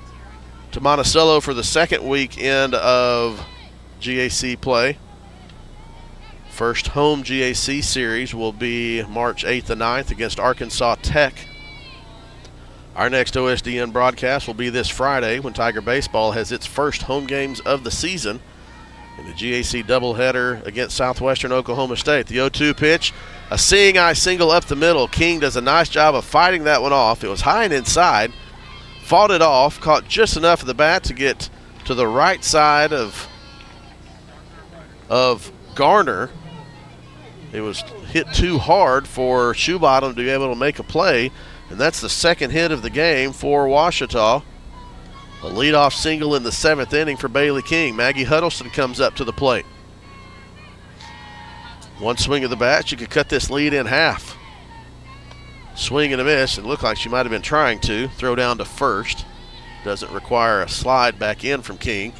To Monticello for the second weekend of GAC play. First home GAC series will be March 8th and 9th against Arkansas Tech. Our next OSDN broadcast will be this Friday when Tiger Baseball has its first home games of the season in the GAC doubleheader against Southwestern Oklahoma State. The 0-2 pitch, a seeing eye single up the middle. King does a nice job of fighting that one off. It was high and inside, fought it off, caught just enough of the bat to get to the right side of Garner. It was hit too hard for Shoebottom to be able to make a play. And that's the second hit of the game for Ouachita. A leadoff single in the 7th inning for Bailey King. Maggie Huddleston comes up to the plate. One swing of the bat, she could cut this lead in half. Swing and a miss. It looked like she might have been trying to. Throw down to first. Doesn't require a slide back in from King.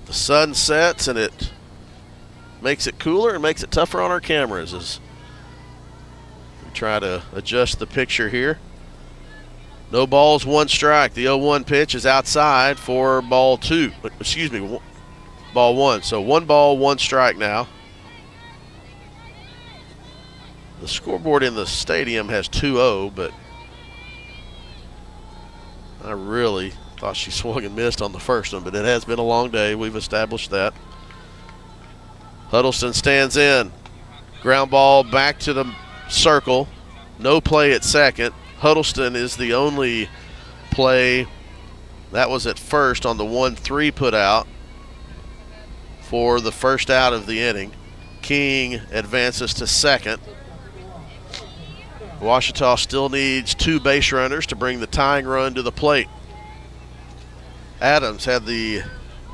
The sun sets and it makes it cooler and makes it tougher on our cameras as try to adjust the picture here. No balls, 1 strike. The 0-1 pitch is outside for ball 1. So 1 ball, 1 strike now. The scoreboard in the stadium has 2-0, but I really thought she swung and missed on the first one, but it has been a long day. We've established that. Huddleston stands in. Ground ball back to the circle. No play at second. Huddleston is the only play that was at first on the 1-3 put out for the first out of the inning. King advances to second. Ouachita still needs 2 base runners to bring the tying run to the plate. Adams had the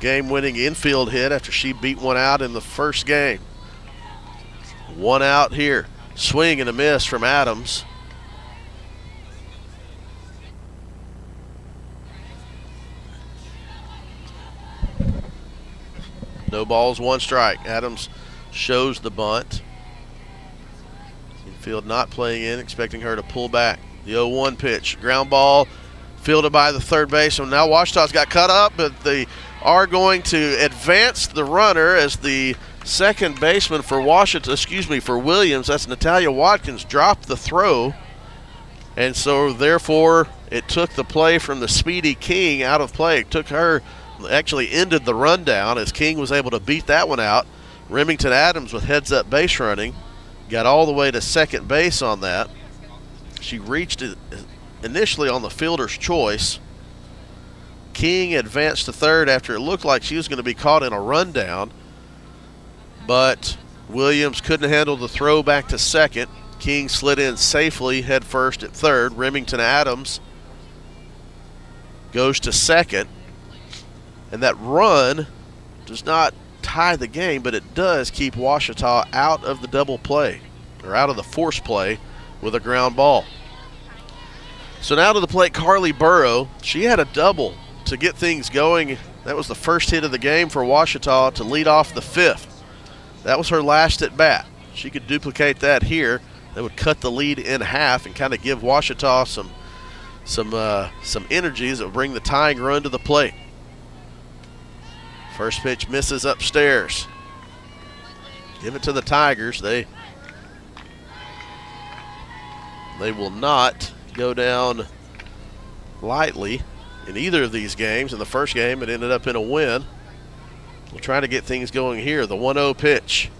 game-winning infield hit after she beat one out in the first game. 1 out here. Swing and a miss from Adams. No balls, 1 strike. Adams shows the bunt. Infield not playing in, expecting her to pull back. The 0-1 pitch. Ground ball fielded by the third baseman. Now Ouachita's got cut up, but they are going to advance the runner as the second baseman for for Williams, that's Natalia Watkins, dropped the throw. And so therefore it took the play from the speedy King out of play. It took her, actually ended the rundown as King was able to beat that one out. Remington Adams with heads-up base running got all the way to second base on that. She reached it initially on the fielder's choice. King advanced to third after it looked like she was going to be caught in a rundown, but Williams couldn't handle the throw back to second. King slid in safely head first at third. Remington Adams goes to second, and that run does not tie the game, but it does keep Ouachita out of the double play, or out of the force play with a ground ball. So now to the plate, Carly Burrow. She had a double to get things going. That was the first hit of the game for Ouachita to lead off the 5th. That was her last at bat. She could duplicate that here. That would cut the lead in half and kind of give Ouachita some energies that would bring the tying run to the plate. First pitch misses upstairs. Give it to the Tigers. They will not go down lightly in either of these games. In the first game, it ended up in a win. We'll try to get things going here. The 1-0 pitch.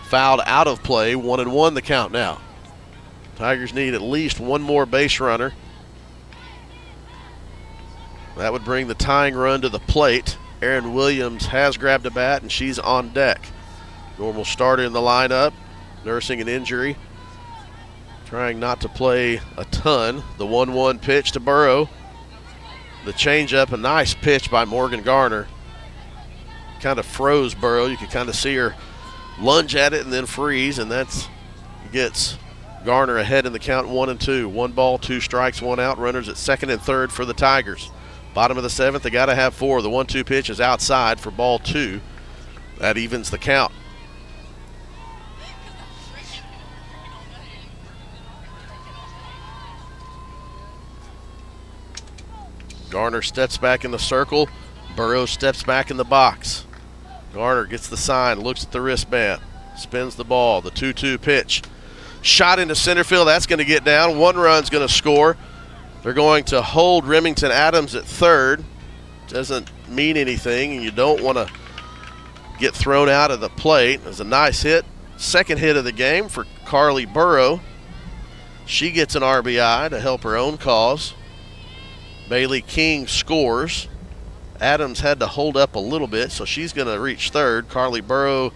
Fouled out of play. 1-1 the count now. Tigers need at least one more base runner. That would bring the tying run to the plate. Erin Williams has grabbed a bat, and she's on deck. Normal starter in the lineup, nursing an injury. Trying not to play a ton. The 1-1 pitch to Burrow. The changeup, a nice pitch by Morgan Garner. Kind of froze Burrow. You could kind of see her lunge at it and then freeze, and that's gets Garner ahead in the count 1-2. 1 ball, 2 strikes, 1 out. Runners at second and third for the Tigers. Bottom of the 7th, they got to have 4. The 1-2 pitch is outside for ball 2. That evens the count. Garner steps back in the circle. Burrow steps back in the box. Garner gets the sign, looks at the wristband, spins the ball. The 2-2 pitch. Shot into center field. That's going to get down. 1 run's going to score. They're going to hold Remington Adams at third. Doesn't mean anything, and you don't want to get thrown out of the plate. It was a nice hit. Second hit of the game for Carly Burrow. She gets an RBI to help her own cause. Bailey King scores. Adams had to hold up a little bit, so she's going to reach third. Carly Burrow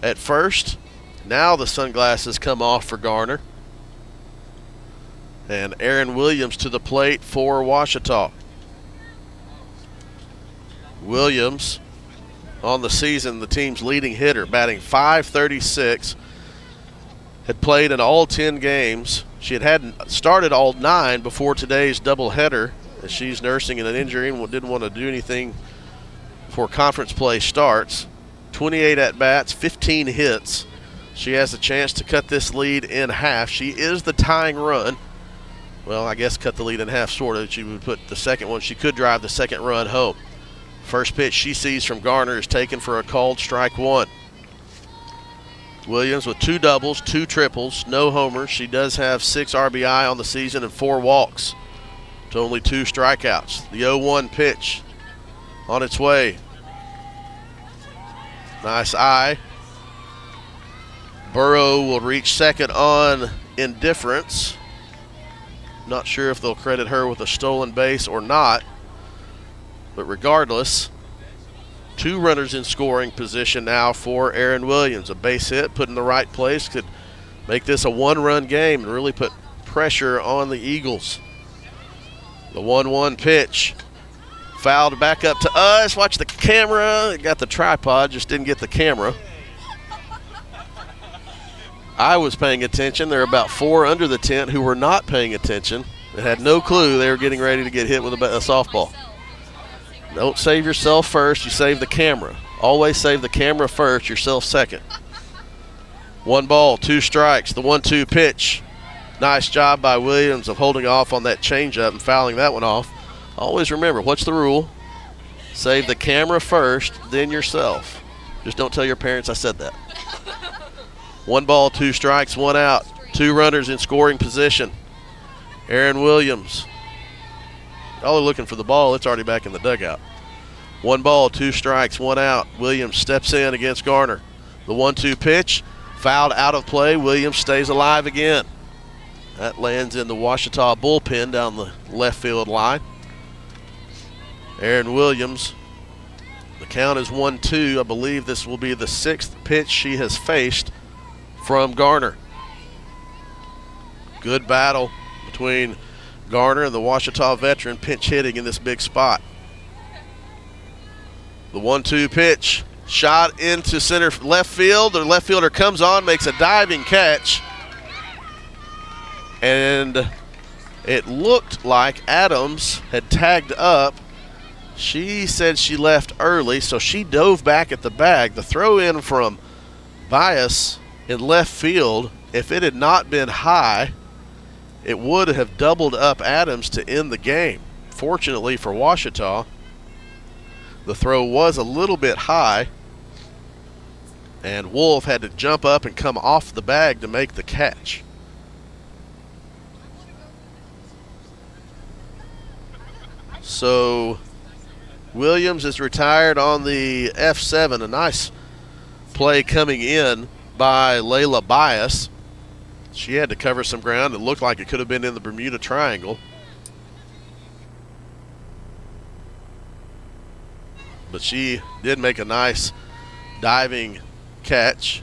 at first. Now the sunglasses come off for Garner. And Erin Williams to the plate for Ouachita. Williams, on the season, the team's leading hitter, batting .536. Had played in all 10 games. She had started all 9 before today's doubleheader, as she's nursing an injury and didn't want to do anything before conference play starts. 28 at-bats, 15 hits. She has a chance to cut this lead in half. She is the tying run. Well, I guess cut the lead in half, sort of. She would put the second one. She could drive the second run home. First pitch she sees from Garner is taken for a called strike 1. Williams with 2 doubles, 2 triples, no homers. She does have 6 RBI on the season and 4 walks to only 2 strikeouts. The 0-1 pitch on its way. Nice eye. Burrow will reach second on indifference. Not sure if they'll credit her with a stolen base or not. But regardless, 2 runners in scoring position now for Aaron Williams. A base hit put in the right place could make this a 1-run game and really put pressure on the Eagles. The 1-1 pitch. Fouled back up to us. Watch the camera. It got the tripod, just didn't get the camera. I was paying attention. There are about 4 under the tent who were not paying attention and had no clue they were getting ready to get hit with a softball. Don't save yourself first. You save the camera. Always save the camera first, yourself second. 1 ball, 2 strikes. The 1-2 pitch. Nice job by Williams of holding off on that changeup and fouling that one off. Always remember, what's the rule? Save the camera first, then yourself. Just don't tell your parents I said that. 1 ball, 2 strikes, 1 out. 2 runners in scoring position. Aaron Williams. Y'all are looking for the ball. It's already back in the dugout. 1 ball, 2 strikes, 1 out. Williams steps in against Garner. The 1-2 pitch. Fouled out of play. Williams stays alive again. That lands in the Ouachita bullpen down the left field line. Aaron Williams. The count is 1-2. I believe this will be the 6th pitch she has faced from Garner. Good battle between Garner and the Ouachita veteran pinch hitting in this big spot. The 1-2 pitch. Shot into center left field. The left fielder comes on, makes a diving catch. And it looked like Adams had tagged up. She said she left early, so she dove back at the bag. The throw in from Bias in left field, if it had not been high, it would have doubled up Adams to end the game. Fortunately for Ouachita, the throw was a little bit high, and Wolf had to jump up and come off the bag to make the catch. So Williams is retired on the F7. A nice play coming in by Layla Bias. She had to cover some ground. It looked like it could have been in the Bermuda Triangle. But she did make a nice diving catch.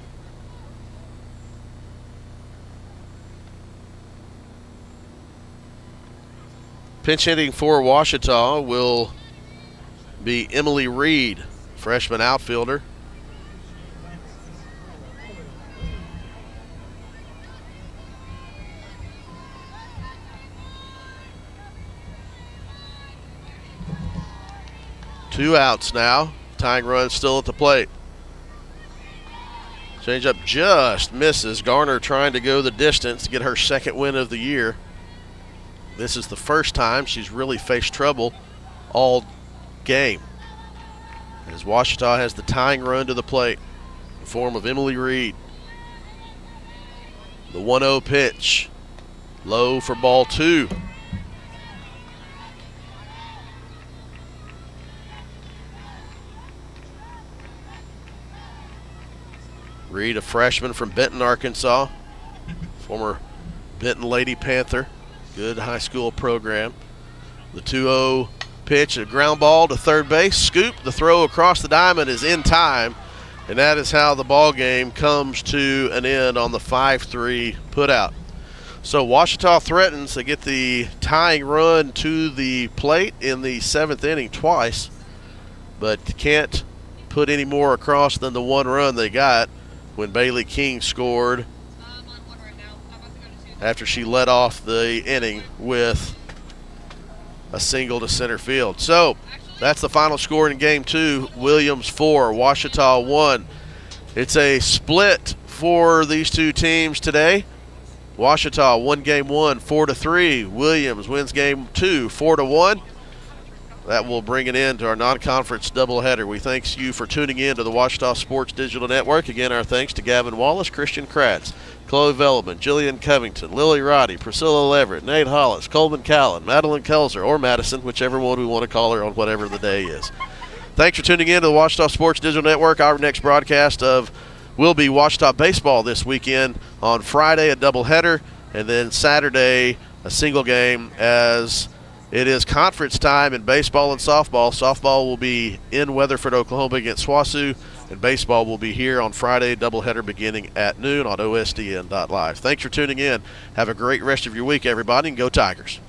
Pinch hitting for Ouachita will be Emily Reed, freshman outfielder. Two outs now. Tying run still at the plate. Changeup just misses. Garner trying to go the distance to get her 2nd win of the year. This is the first time she's really faced trouble all game, as Ouachita has the tying run to the plate in the form of Emily Reed. The 1-0 pitch. Low for ball 2. Reed, a freshman from Benton, Arkansas, former Benton Lady Panther. Good high school program. The 2-0 pitch, a ground ball to third base. Scoop, the throw across the diamond is in time, and that is how the ball game comes to an end on the 5-3 putout. So Ouachita threatens to get the tying run to the plate in the 7th inning twice, but can't put any more across than the 1 run they got when Bailey King scored after she led off the inning with a single to center field. So that's the final score in game 2. Williams 4, Ouachita 1. It's a split for these two teams today. Ouachita won game 1 4-3. Williams wins game 2 4-1. That will bring an end to our non-conference doubleheader. We thank you for tuning in to the Ouachita Sports Digital Network. Again, our thanks to Gavin Wallace, Christian Kratz, Chloe Velleman, Jillian Covington, Lily Roddy, Priscilla Leverett, Nate Hollis, Coleman Callan, Madeline Kelzer, or Madison, whichever one we want to call her on whatever the day is. Thanks for tuning in to the Ouachita Sports Digital Network. Our next broadcast will be Ouachita baseball this weekend on Friday, a doubleheader, and then Saturday a single game as it is conference time in baseball and softball. Softball will be in Weatherford, Oklahoma against SWOSU, and baseball will be here on Friday, doubleheader beginning at noon on OSDN.live. Thanks for tuning in. Have a great rest of your week, everybody, and go Tigers.